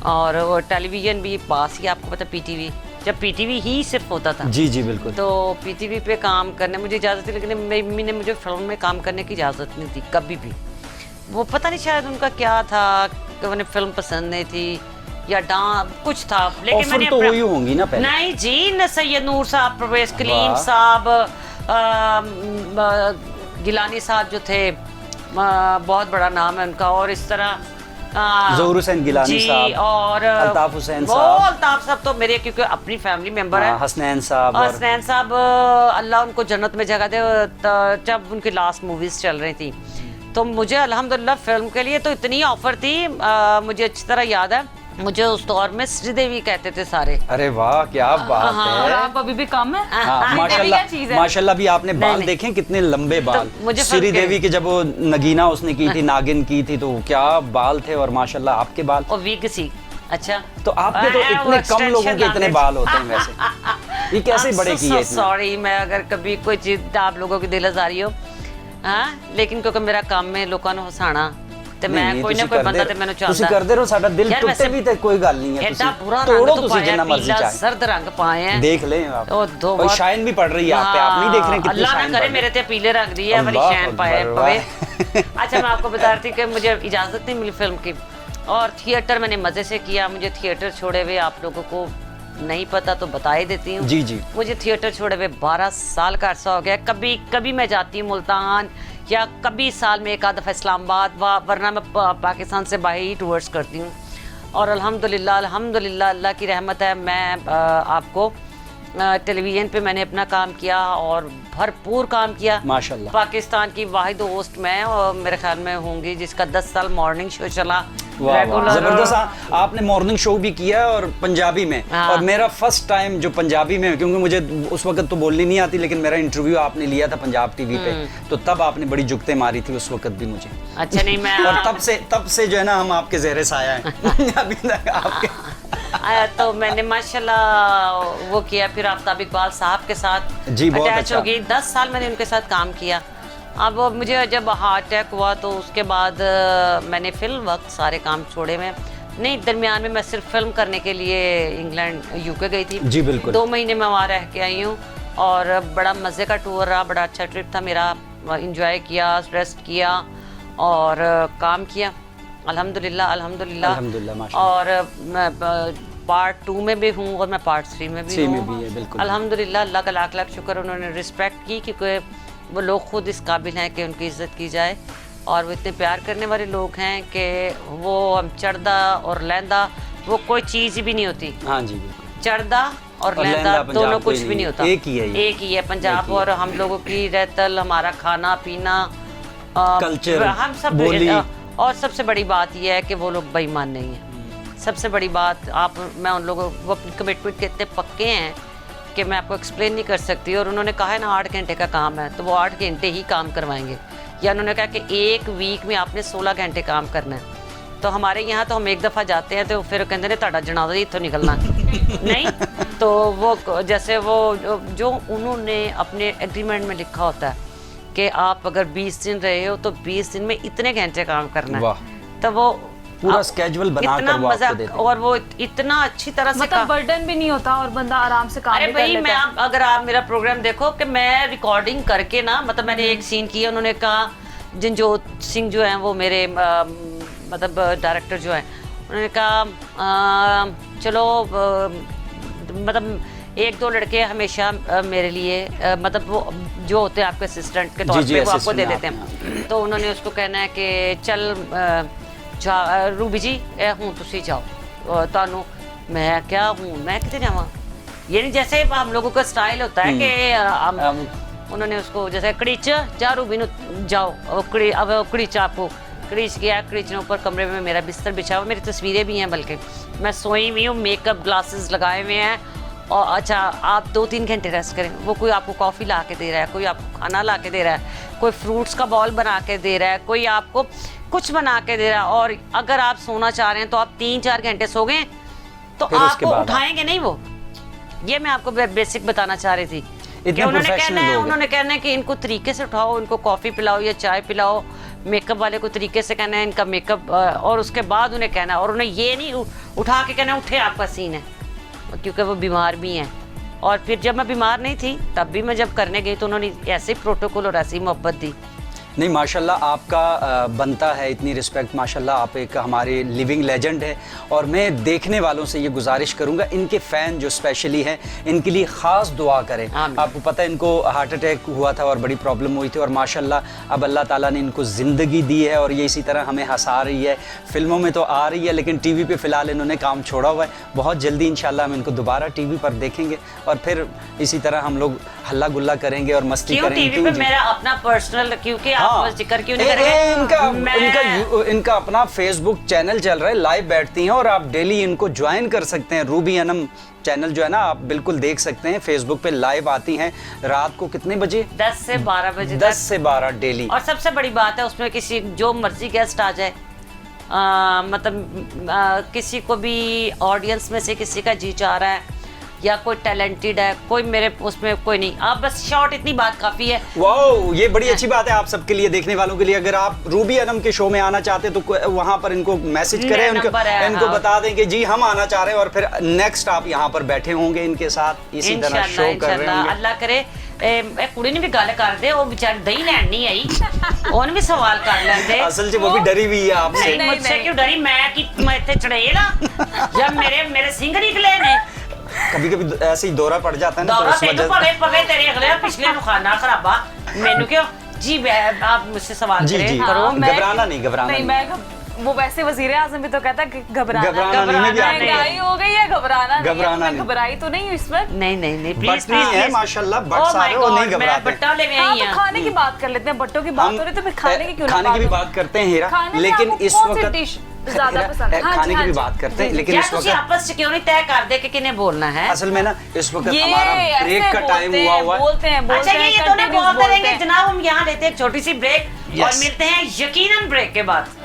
और वो टेलीविज़न भी पास ही, आपको पता है पीटीवी, जब पीटीवी ही सिर्फ होता था। जी जी बिल्कुल। तो पीटीवी पे काम करने मुझे इजाज़त थी, लेकिन मेरी मम्मी ने मुझे फिल्म में काम करने की इजाज़त नहीं थी कभी भी। वो पता नहीं शायद उनका क्या था कि उन्हें फिल्म पसंद नहीं थी या डांस कुछ था, लेकिन ऑफर मैंने तो हुई होंगी ना पहले। नहीं जी, न सैयद नूर साहब, परवेज कलीम वाह। साहब, गिलानी साहब जो थे, बहुत बड़ा नाम है उनका, और इस तरह ज़हूर हुसैन गिलानी जी, साहब, और अल्ताफ हुसैन वो साहब। अल्ताफ साहब तो मेरे क्योंकि अपनी फैमिली मेंबर है। हसनैन साहब, और और हसनैन साहब, अल्लाह उनको जन्नत में जगह दे, जब उनकी लास्ट मूवीज चल रही थी, तो मुझे अल्हम्दुलिल्लाह फिल्म के लिए तो इतनी ऑफर थी, मुझे अच्छी तरह याद है, मुझे उस दौर में श्रीदेवी कहते थे सारे। अरे वाह क्या बात और है। आप अभी भी कम है। हाँ, माशाल्लाह माशाल्लाह भी आपने बाल नहीं। देखे कितने लंबे बाल। मुझे श्री देवी के जब वो नगीना उसने की थी, नागिन की थी, तो क्या बाल थे, और माशाल्लाह आपके बाल। और विग सी। अच्छा, तो आपके तो वो इतने कम extension लोगों के इतने डाले। बाल होते हैं वैसे, ये कैसे बड़े किए इतने? सॉरी, मैं अगर कभी कोई चीज आप लोगों की दिल आजारी हो, हाँ, लेकिन क्योंकि मेरा काम है लोगों को हंसाना, ਤੇ ਨਹੀਂ, ਮੈਂ ਨਹੀਂ, ਕੋਈ ਨਾ ਤੁਸੀਂ ਕੋਈ ਬੰਦਾ ਕਰਦੇ ਤੇ ਮੈਨੂੰ ਤੁਸੀਂ ਚਾਹੁੰਦਾ ਕਰਦੇ ਰਹੋ, ਸਾਡਾ ਦਿਲ ਯਾਰ ਟੁੱਟੇ ਵੈਸੇ ਵੀ ਤੇ ਕੋਈ ਗੱਲ ਨਹੀਂ ਹੈ, ਐਡਾ बुरा तोड़ो रंग तो तुसी पाया, जितना मर्जी पीला चाहे सर्द रंग पाए हैं। देख लें आप, और दो कोई बार- शाइन भी पड़ रही है आप पे, आप नहीं देख रहे हैं कितनी अल्लाह शाइन ना करे पड़ मेरे रही ते पीले रंग दी है वाली अल्लाह शाइन पाए अकबर, पवे। वाह। अच्छा, मैं आपको बता रही थी कि मुझे इजाज़त नहीं मिली फिल्म की, और थिएटर मैंने मज़े से किया। मुझे थिएटर छोड़े हुए आप लोगों को नहीं पता तो बता ही देती हूँ। जी, जी। मुझे थिएटर छोड़े हुए 12 साल का अरसा हो गया। कभी कभी मैं जाती हूँ मुल्तान, या कभी साल में एक आध दफ़ा इस्लामाबाद, वरना मैं पाकिस्तान से बाहर ही टूर्स करती हूँ। और अल्हम्दुलिल्लाह अल्हम्दुलिल्लाह अल्लाह की रहमत है, मैं आपको टेलीविज़न पे मैंने अपना काम किया और भरपूर काम किया माशाल्लाह। पाकिस्तान की वाहिद होस्ट मैं और मेरे ख्याल में होंगी जिसका 10 साल मॉर्निंग शो चला वाह, वाह, रेगुलर। जबरदस्त। आपने मॉर्निंग शो भी किया और पंजाबी में, हाँ। और मेरा फर्स्ट टाइम जो पंजाबी में, क्योंकि मुझे उस वक्त तो बोलनी नहीं आती, लेकिन मेरा इंटरव्यू आपने लिया था पंजाब टीवी पे, तो तब आपने बड़ी जुगते मारी थी उस वक्त भी मुझे। अच्छा, नहीं मैं और तब से जो है ना हम आपके ज़ेरे साया हैं अभी तक आपके। तो मैंने माशाल्लाह वो किया, फिर आफ्ताब इकबाल साहब के साथ जी, बहुत अटैच अच्छा। हो गई। 10 साल मैंने उनके साथ काम किया। अब मुझे जब हार्ट अटैक हुआ तो उसके बाद मैंने फिल्म वक्त सारे काम छोड़े। मैं नहीं, दरमियान में मैं सिर्फ फिल्म करने के लिए इंग्लैंड यूके गई थी। जी, बिल्कुल। 2 महीने मैं वहाँ रह के आई हूँ और बड़ा मज़े का टूर रहा, बड़ा अच्छा ट्रिप था मेरा। इंजॉय किया, रेस्ट किया और काम किया, अल्हम्दुलिल्लाह अल्हम्दुलिल्लाह अल्हम्दुलिल्लाह, माशाल्लाह। और मैं पार्ट 2 में भी हूँ और मैं पार्ट 3 में भी 3 हूँ। में भी है, बिल्कुल। अल्हम्दुलिल्लाह, अल्लाह का लाख लाख शुक्र, उन्होंने रिस्पेक्ट की, क्योंकि वो लोग खुद इस काबिल हैं कि उनकी इज़्ज़त की जाए, और वो इतने प्यार करने वाले लोग हैं कि वो हम चढ़दा और लहंदा वो कोई चीज़ भी नहीं होती। हाँ जी, बिल्कुल। चढ़दा और और लहंदा लहंदा पंजाब दोनों कोई कुछ भी नहीं नहीं है, होता, एक ही है ये। एक ही है पंजाब। एक ही है। और हम लोगों की रहतल, हमारा खाना पीना, कल्चर, हम सब बोली। और सबसे बड़ी बात यह है कि वो लोग बेईमान नहीं है। सबसे बड़ी बात, मैं उन लोगों वो अपनी कमिटमेंट के इतने पक्के हैं कि मैं आपको एक्सप्लेन नहीं कर सकती। और उन्होंने कहा है ना 8 घंटे का काम है, तो वो 8 घंटे ही काम करवाएंगे। या उन्होंने कहा कि 1 वीक में आपने 16 घंटे काम करना है। तो हमारे यहाँ तो हम एक दफ़ा जाते हैं तो फिर कहते हैं ताड़ा जनाजा ही इत्थों निकलना नहीं। तो वो जैसे वो जो उन्होंने अपने एग्रीमेंट में लिखा होता है कि आप अगर 20 दिन रहे हो तो 20 दिन में इतने घंटे काम करना है, वाह। तो वो पूरा स्केड्यूल बना इतना कर वो आपको मजा, देते हैं। और वो इतना अच्छी तरह से मतलब बर्डन भी नहीं होता और बंदा आराम से काम अरे भी कर भाई, लेता मैं है। अगर आप मेरा प्रोग्राम देखो कि मैं रिकॉर्डिंग करके ना, मतलब मैंने एक सीन किया, उन्होंने कहा जंजोत सिंह जो हैं वो मेरे मतलब डायरेक्टर जो हैं, उन्होंने कहा चलो मतलब 1-2 लड़के हमेशा मेरे लिए मतलब वो जो होते हैं आपके असिस्टेंट के तौर जी, पे वो आपको दे assistant देते हैं। तो उन्होंने उसको कहना है कि चल रूबी जी हूँ तुसी जाओ तानू, मैं क्या हूँ, मैं कितने जावा, ये नहीं जैसे हम लोगों का स्टाइल होता है कि उन्होंने उसको जैसे कड़ीच जा रूबी नु जाओ, अब कड़ीच आपको कड़ीच गया, कड़ीच ने ऊपर कमरे में मेरा बिस्तर बिछा हुआ, मेरी तस्वीरें भी हैं, बल्कि मैं सोई हुई हूँ, मेकअप ग्लासेस लगाए हुए हैं। और अच्छा, आप 2-3 घंटे रेस्ट करें, वो कोई आपको कॉफ़ी ला के दे रहा है, कोई आपको खाना ला के दे रहा है, कोई फ्रूट्स का बॉल बना के दे रहा है, कोई आपको कुछ बना के दे रहा है। और अगर आप सोना चाह रहे हैं तो आप 3-4 घंटे सो गए तो फिर उसके आपको बाद उठाएंगे नहीं वो। ये मैं आपको बेसिक बताना चाह रही थी कि इतने उन्होंने professional कहना है, लोग हैं। उन्होंने कहना है कि इनको तरीके से उठाओ, इनको कॉफ़ी पिलाओ या चाय पिलाओ, मेकअप वाले को तरीके से कहना है इनका मेकअप, और उसके बाद उन्हें कहना है, और उन्हें ये नहीं उठा के कहना उठे आपका सीन है, क्योंकि वो बीमार भी हैं। और फिर जब मैं बीमार नहीं थी तब भी मैं जब करने गई तो उन्होंने ऐसे प्रोटोकॉल और ऐसी मोहब्बत दी। नहीं, माशाल्लाह आपका बनता है इतनी रिस्पेक्ट, माशाल्लाह आप एक हमारे लिविंग लेजेंड है। और मैं देखने वालों से ये गुजारिश करूंगा, इनके फ़ैन जो स्पेशली हैं इनके लिए ख़ास दुआ करें। आपको पता है इनको हार्ट अटैक हुआ था और बड़ी प्रॉब्लम हुई थी, और माशाल्लाह अब अल्लाह ताला ने इनको ज़िंदगी दी है और ये इसी तरह हमें हंसा रही है। फिल्मों में तो आ रही है लेकिन टीवी पे फ़िलहाल इन्होंने काम छोड़ा हुआ है। बहुत जल्दी इंशाल्लाह हम इनको दोबारा टीवी पर देखेंगे और फिर इसी तरह हम लोग हल्ला गुल्ला करेंगे और मस्ती क्यों करेंगे। टीवी पे मेरा अपना पर्सनल, क्योंकि आप बस जिक्र क्यों नहीं कर रहे? इनका अपना फेसबुक चैनल चल रहा है, लाइव बैठती हैं और आप डेली इनको ज्वाइन कर सकते हैं। रूबी अनम चैनल जो है ना आप बिल्कुल देख सकते हैं, फेसबुक पे लाइव आती हैं रात को कितने बजे? 10 से 12 बजे 10 से 12 डेली। और सबसे बड़ी बात है उसमें किसी जो मर्जी गेस्ट आ जाए, मतलब किसी को भी ऑडियंस में से किसी का जी चाह रहा है या कोई टैलेंटेड है, कोई मेरे उसमें कोई नहीं। आप बस शॉर्ट इतनी बात काफी है। वाओ, ये बड़ी अच्छी बात है आप सबके लिए, देखने वालों के लिए। अगर आप रूबी अनम के शो में आना चाहते हैं तो वहां पर इनको मैसेज करें, इनको बता दें कि जी हम आना चाह रहे हैं, और फिर नेक्स्ट आप यहाँ पर बैठे होंगे इनके साथ इसी तरह शो कर रहे होंगे। अल्लाह करे कुड़ी ने भी गल कर दे, वो बेचारी दही लैन नहीं आई, उन्हें भी सवाल कर लेंदे। असल में वो भी डरी हुई है आपसे। नहीं, मुझसे क्यों डरी? मैं इतने चढ़ेला जब मेरे सिंह निकले ने। कभी ऐसे ही दौरा पड़ जाता है ना, दौरा तेनू पवे तेरे अगले पिछले नु खाना खराबा मेनू क्यों जी। आप मुझसे सवाल करो। घबराना नहीं। मैं वो वैसे वजीर आजम भी तो कहता है घबराना महंगाई हो गई है, घबराना नहीं। घबराई तो नहीं इसमें। नहीं प्लीज है माशाल्लाह, बट सारे वो नहीं घबराते। बट्टा ले आई हैं। खाने की बात कर लेते हैं, बट्टों की बात हो रही तो फिर खाने की क्यों ना? खाने की भी बात करते हैं हीरा, लेकिन इस वक्त ज्यादा पसंद है खाने की भी बात करते हैं, लेकिन इस वक्त आपस में क्यों नहीं तय कर दे कि किन्हें बोलना है? असल में ना इस वक्त हमारा ब्रेक का टाइम हुआ है। बोलते हैं अच्छा, ये दोनों बोलते रहेंगे जनाब। हम यहाँ लेते हैं एक छोटी सी ब्रेक और मिलते हैं यकीनन ब्रेक के बाद।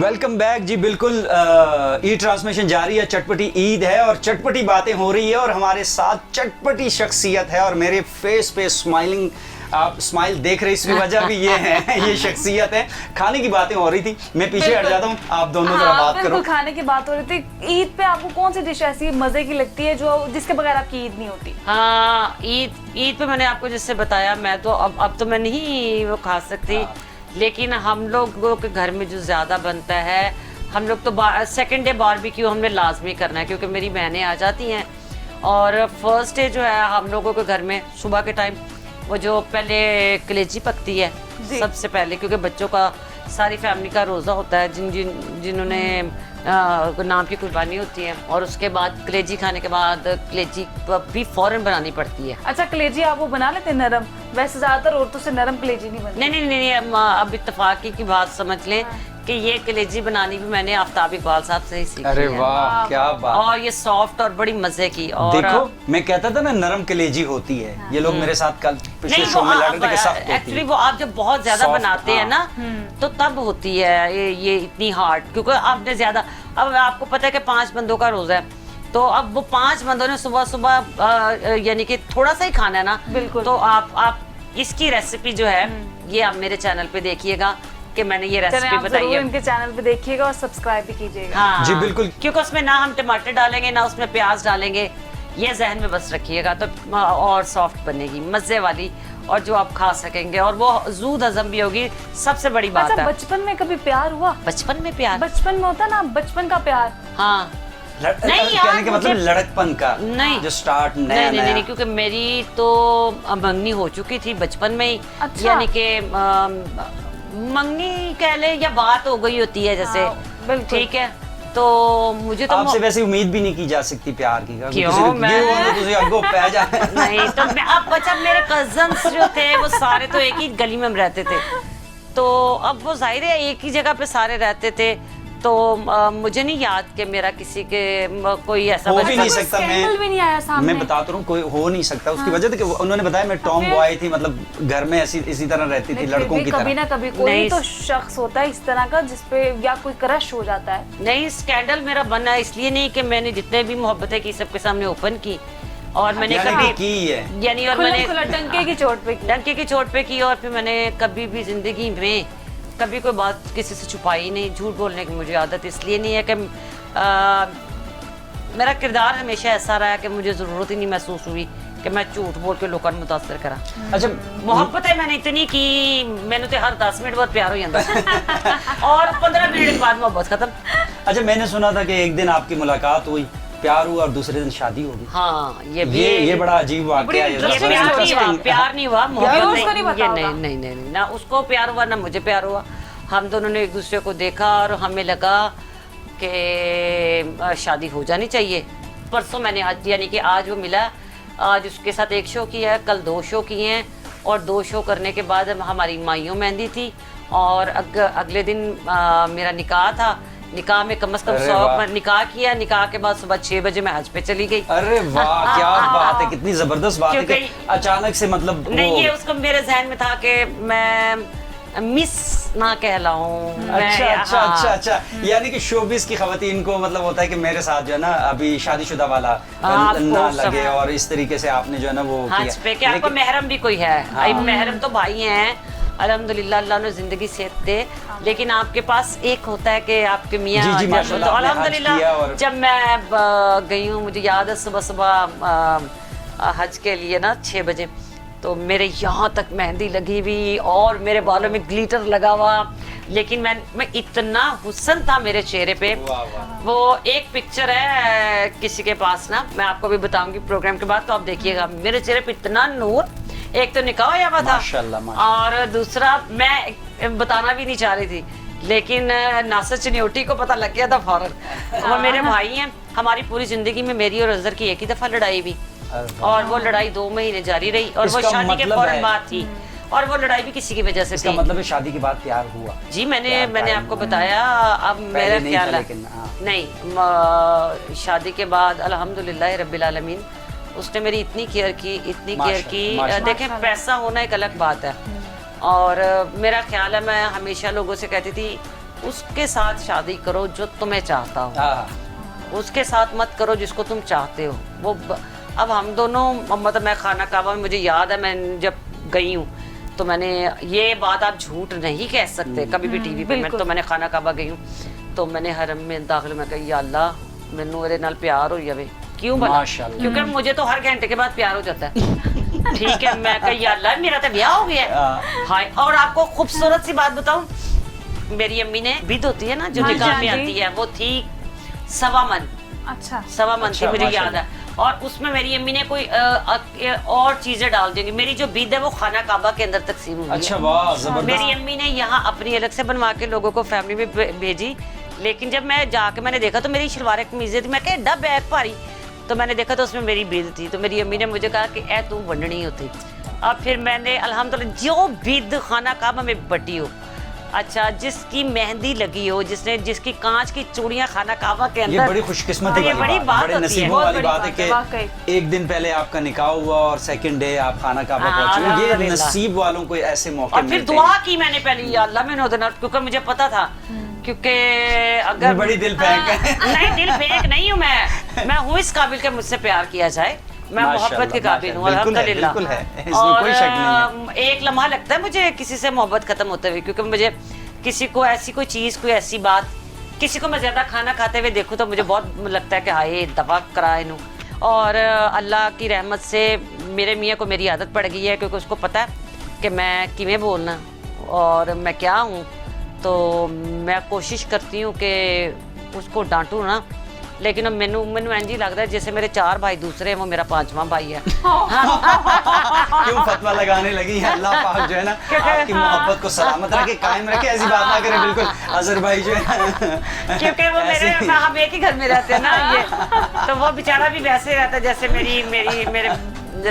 वेलकम बैक जी। बिल्कुल ई ट्रांसमिशन जारी है, चटपटी ईद है और चटपटी बातें हो रही है, और हमारे साथ चटपटी शख्सियत है, और मेरे फेस पे स्माइलिंग, आप स्माइल देख रहे, इसकी वजह भी ये है, ये शख्सियत है। खाने की बातें हो रही थी, मैं पीछे हट जाता हूँ, आप दोनों जरा बात करो। खाने की बात हो रही थी। ईद पे आपको कौन सी डिश ऐसी मजे की लगती है जो जिसके बगैर आपकी ईद नहीं होती? हाँ, ईद पे मैंने आपको जैसे बताया, मैं तो अब तो मैं नहीं वो खा सकती, लेकिन हम लोगों के घर में जो ज्यादा बनता है, हम लोग तो सेकंड डे बारबेक्यू हमने लाजमी करना है, क्योंकि मेरी बहनें आ जाती हैं। और फर्स्ट डे जो है हम लोगों के घर में सुबह के टाइम वो जो पहले कलेजी पकती है सबसे पहले, क्योंकि बच्चों का सारी फैमिली का रोज़ा होता है जिन्होंने नाम की कुर्बानी होती है, और उसके बाद कलेजी खाने के बाद कलेजी भी फौरन बनानी पड़ती है। अच्छा, कलेजी आप वो बना लेते हैं नरम? वैसे ज्यादातर औरतों से नरम कलेजी नहीं बनती। नहीं, अब इत्तेफाकी की बात समझ लें कि ये कलेजी बनानी भी मैंने आफ्ताब इकबाल साहब से ही सीखी है। अरे वाह, क्या बात। और ये सॉफ्ट और बड़ी मजे की। और देखो, मैं कहता था ना नरम कलेजी होती है, ये लोग मेरे साथ कल पिछले शो में लड़ रहे थे कि सख्त होती है। एक्चुअली वो आप जब बहुत ज्यादा बनाते हैं ना तो तब होती है ये इतनी हार्ड, क्योंकि आपने ज्यादा, अब आपको पता है कि 5 बंदों का रोजा है, तो अब वो 5 बंदों ने सुबह सुबह यानी कि थोड़ा सा ही खाना है ना, बिल्कुल। तो आप इसकी रेसिपी जो है ये आप मेरे चैनल पे देखिएगा कि मैंने ये रेसिपी बताई है। इनके चैनल पे देखिएगा और सब्सक्राइब भी कीजिएगा। हाँ जी बिल्कुल, क्योंकि उसमें ना हम टमाटर डालेंगे ना उसमें प्याज डालेंगे, ये जहन में बस रखिएगा, तो और सॉफ्ट बनेगी, मजे वाली, और जो आप खा सकेंगे, और वो जूद हजम भी होगी, सबसे बड़ी बात है। बचपन में कभी प्यार हुआ? बचपन में प्यार? बचपन में होता ना, बचपन का प्यार। हाँ, नहीं कहने का मतलब लड़कपन का नहीं, जो स्टार्ट नहीं, क्योंकि मेरी तो मंगनी हो चुकी थी बचपन में ही। अच्छा। यानी कि मंगनी कह ले या बात हो गई होती है जैसे, ठीक है, तो मुझे तो आपसे वैसे उम्मीद भी नहीं की जा सकती प्यार की। क्यों? नहीं तो अब बच्चा, मेरे कजन्स जो थे वो सारे तो एक ही गली में हम रहते थे, तो अब वो जाहिर है एक ही जगह पे सारे रहते थे, तो मुझे नहीं याद कि मेरा किसी के कोई ऐसा हो भी नहीं सकता। भी नहीं आया सामने। मैं बताता हूँ, कोई हो नहीं सकता। उसकी वजह थी, उन्होंने बताया मैं टॉम बॉय थी, मतलब घर में इसी तरह रहती थी, लड़कों की तरह। कभी ना कभी कोई तो शख्स होता है इस तरह का जिसपे या कोई क्रश हो जाता है। नहीं, स्कैंडल मेरा बना इसलिए नहीं कि मैंने जितने भी मोहब्बतें की सबके सामने ओपन की, और मैंने कभी की है, यानी, और मैंने डंके की चोट पे की, डंके की चोट पे की, और फिर मैंने कभी भी जिंदगी में कभी कोई बात किसी से छुपाई नहीं। झूठ बोलने की मुझे आदत इसलिए नहीं है कि मेरा किरदार हमेशा ऐसा रहा है कि मुझे जरूरत ही नहीं महसूस हुई कि मैं झूठ बोल के लोगों को मुतासर करा। अच्छा, मोहब्बत है मैंने इतनी की, मैंने तो हर 10 मिनट बाद प्यार हो जाता और 15 मिनट के बाद मोहब्बत खत्म। अच्छा, मैंने सुना था कि एक दिन आपकी मुलाकात हुई प्यार हुआ और दूसरे दिन शादी होगी। हाँ ये बड़ा अजीब वाकया है। ये interesting प्यार story नहीं हुआ, प्यार नहीं हुआ, मोहब्बत उसको नहीं पता ये होगा। नहीं, ना उसको प्यार हुआ ना मुझे प्यार हुआ। हम दोनों ने एक दूसरे को देखा और हमें लगा कि शादी हो जानी चाहिए। परसों मैंने आज, यानी कि आज वो मिला, आज उसके साथ एक शो किया है, कल 2 शो किए हैं, और 2 शो करने के बाद हमारी माइयों मेहंदी थी, और अगले दिन मेरा निकाह था। निकाह में कम से कम अरे 100 वाह। निकाह किया, निकाह के बाद सुबह 6 बजे मैं हज पे चली गई। अरे वाह, क्या बात है, कितनी जबरदस्त बात है कि क्योंकि- अचानक से मतलब नहीं, वो- ये उसको मेरे जहन में था कि मैं मिस ना कहलाऊं। अच्छा, यानी कि शोबिस की खवातीन को मतलब होता है कि मेरे साथ जो है ना अभी शादीशुदा वाला आपको ना सब- लगे, और इस तरीके से आपने जो है ना वो हज पे कि आपको लेकिन- महरम भी कोई है। हाँ। महरम तो भाई हैं, अल्हम्दुलिल्लाह, अल्लाह ने जिंदगी सेहत दे, लेकिन आपके पास एक होता है कि आपके मियाँ जी, जब- माशाल्लाह, तो आपने हज अल्हम्दुलिल्लाह किया और- जब मैं गई हूँ, मुझे याद है सुबह सुबह हज के लिए ना 6 बजे, तो मेरे यहाँ तक मेहंदी लगी हुई और मेरे बालों में ग्लिटर लगा हुआ, लेकिन मैं इतना हुस्न था मेरे चेहरे पे। वाह, वाह। वो एक पिक्चर है किसी के पास ना, मैं आपको भी बताऊंगी प्रोग्राम के बाद, तो आप देखिएगा मेरे चेहरे पे इतना नूर। एक तो निकाह हुआ था माशाल्लाह, माशाल्लाह। और दूसरा मैं बताना भी नहीं चाह रही थी, लेकिन नासिर चनियोटी को पता लग गया था फौरन। वो मेरे भाई हैं, हमारी पूरी जिंदगी में मेरी और अजहर की एक ही दफा लड़ाई हुई, और वो लड़ाई 2 महीने जारी रही, और वो इसका शादी के मतलब फौरन है- बाद थी, और वो लड़ाई भी किसी की वजह से इसका थी। मतलब है शादी के बाद प्यार हुआ। जी मैंने प्यार आपको कायम बताया, अब मेरा नहीं ख्याल था, है लेकिन हाँ। नहीं, शादी के बाद अल्हम्दुलिल्लाह रब्बिल आलमीन उसने मेरी इतनी केयर की, इतनी केयर की। माशाल्लाह। देखें, पैसा होना एक अलग बात है, और मेरा ख्याल है, मैं हमेशा लोगों से कहती थी उसके साथ शादी करो जो तुम्हें चाहता हो, हाँ, उसके साथ मत करो जिसको तुम चाहते हो। अब हम दोनों, मतलब मैं खाना काबा में, मुझे याद है मैं जब गई हूँ तो मैंने ये बात, आप झूठ नहीं कह सकते कभी भी टीवी पे, मैं तो मैंने खाना काबा गई हूँ तो मैंने हरम में दाखिल में कही, या अल्लाह मैनू मेरे नाल प्यार हो जावे। क्यों भला? माशाल्लाह। क्योंकि मुझे तो हर घंटे के बाद प्यार हो जाता है। ठीक है, मैं कही या अल्लाह मेरा तो ब्याह हो गया है। हाय, और आपको खूबसूरत सी बात बताऊं, मेरी अम्मी ने बिद होती है ना जो हाँ जी, निकाह हाँ में जी। आती है, वो थी 1.25 मन, अच्छा 1.25 मन थी, अच्छा, मुझे याद माशाल्लाह। है। और उसमें मेरी अम्मी ने कोई और चीजें डाल देंगी। मेरी जो बिद है वो खाना काबा के अंदर तकसीम हुई है। अच्छा, वाह, जबरदस्त। मेरी अम्मी ने यहाँ अपनी अलग से बनवा के लोगों को फैमिली में भेजी, लेकिन जब मैं जाके मैंने देखा तो मेरी शलवार कमीजें थी, मैं कहा एड्डा बैग भारी, तो मैंने देखा तो उसमें मेरी बिद थी, तो मेरी अम्मी ने मुझे कहा कि ए तू वंडनी होती। अब फिर मैंने अल्हम्दुलिल्लाह जो बिद खाना काबा में बटी हो, अच्छा जिसकी मेहंदी लगी हो, जिसकी कांच की चूड़ियां खाना काबा के अंदर, ये बड़ी खुशकिस्मती ये वाली बड़ी बात, बात बड़े होती है, नसीबों बहुत वाली बड़ी बात है बात है, वाकई। कि एक दिन पहले आपका निकाह हुआ और सेकंड डे आप खाना काबा हाँ, पहुंचे। ये अल्हम्दुलिल्लाह। नसीब वालों को ऐसे मौके और फिर मिलते दुआ हैं। की मैंने पहले, या अल्लाह मैंने उधर, क्योंकि मुझे पता था, क्योंकि अगर बड़ी दिल फेंक है। नहीं, दिल फेंक नहीं हूँ मैं हूँ इस काबिल के मुझसे प्यार किया जाए, मैं माशाल्लाह, मोहब्बत के काबिल हूँ माशाल्लाह, बिल्कुल है, अल्हम्दुलिल्लाह। बिल्कुल है, इसमें और कोई शक नहीं है। एक लम्हा लगता है मुझे किसी से मोहब्बत खत्म होते हुए, क्योंकि मुझे किसी को ऐसी कोई चीज़, कोई ऐसी बात, किसी को मैं ज़्यादा खाना खाते हुए देखूँ तो मुझे बहुत लगता है कि हाय दफा करा इनू। और अल्लाह की रहमत से मेरे मियाँ को मेरी आदत पड़ गई है, क्योंकि उसको पता है कि मैं किमें बोलना और मैं क्या हूँ, तो मैं कोशिश करती हूँ कि उसको डांटूँ ना, लेकिन अब मैनू इंज ही लगता है जैसे मेरे 4 भाई दूसरे हैं, वो मेरा 5वां भाई है। क्यों फतवा लगाने लगी है? अल्लाह पाक जो है ना आपकी मोहब्बत को सलामत रखे, कायम रखे, ऐसी बात ना करे। बिल्कुल अजहर भाई जो है क्योंकि वो मेरे, हम एक ही घर में रहते हैं ना, ये तो वो बेचारा भी वैसे रहता है जैसे मेरे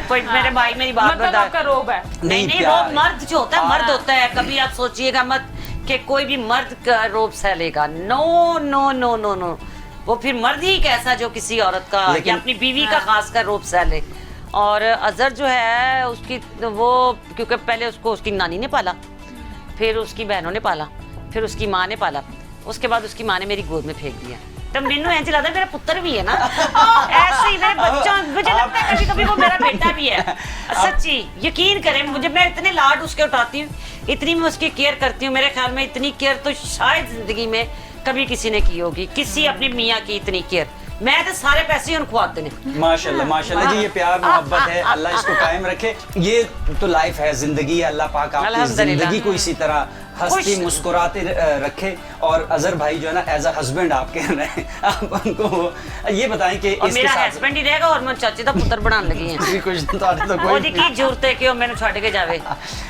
कोई मेरे भाई मेरी बात मतलब बता। आपका रोब है। नहीं नहीं, प्यार रोब मर्द जो होता है, मर्द होता है। कभी आप सोचिएगा मत कि कोई भी मर्द का रोब सह लेगा। No no no no no, वो फिर मर्द ही कैसा जो किसी औरत का या अपनी बीवी का खास कर रोब सह ले। और अजहर जो है उसकी वो, क्योंकि पहले उसको उसकी नानी ने पाला, फिर उसकी बहनों ने पाला, फिर उसकी माँ ने पाला, उसके बाद उसकी माँ ने मेरी गोद में फेंक दिया। तो मैनू ऐसे लगता है मेरा पुत्र भी है ना, ऐसे ही मेरे बच्चों, मुझे लगता है कभी कभी वो मेरा बेटा भी है। सच्ची यकीन करें, मुझे, मैं इतने लाड उसके उठाती हूँ, इतनी मैं उसकी केयर करती हूँ। मेरे ख्याल में इतनी केयर तो शायद जिंदगी में कभी किसी ने की होगी, किसी अपनी मियाँ की इतनी केयर। मैं तो सारे पैसे उनको आते हैं। माशाल्लाह माशाल्लाह जी, ये प्यार मोहब्बत है, अल्लाह इसको कायम रखे। ये तो लाइफ है, जिंदगी है, अल्लाह पाक आपकी अल्हम्दुलिल्लाह। जिंदगी को इसी तरह हंसती मुस्कुराते रखे। और अजहर भाई जो है ना एज अ हस्बैंड आप कह रहे हैं, आप उनको ये बताएं कि और इसके मेरा साथ हस्बैंड ही रहेगा और मैं चाची का पुत्र बनाने लगी है। जी, कुछ तो कोई ਉਹਦੀ ਕੀ ਜ਼ਰੂਰਤ है कि वो मैंने छोड़ के जावे।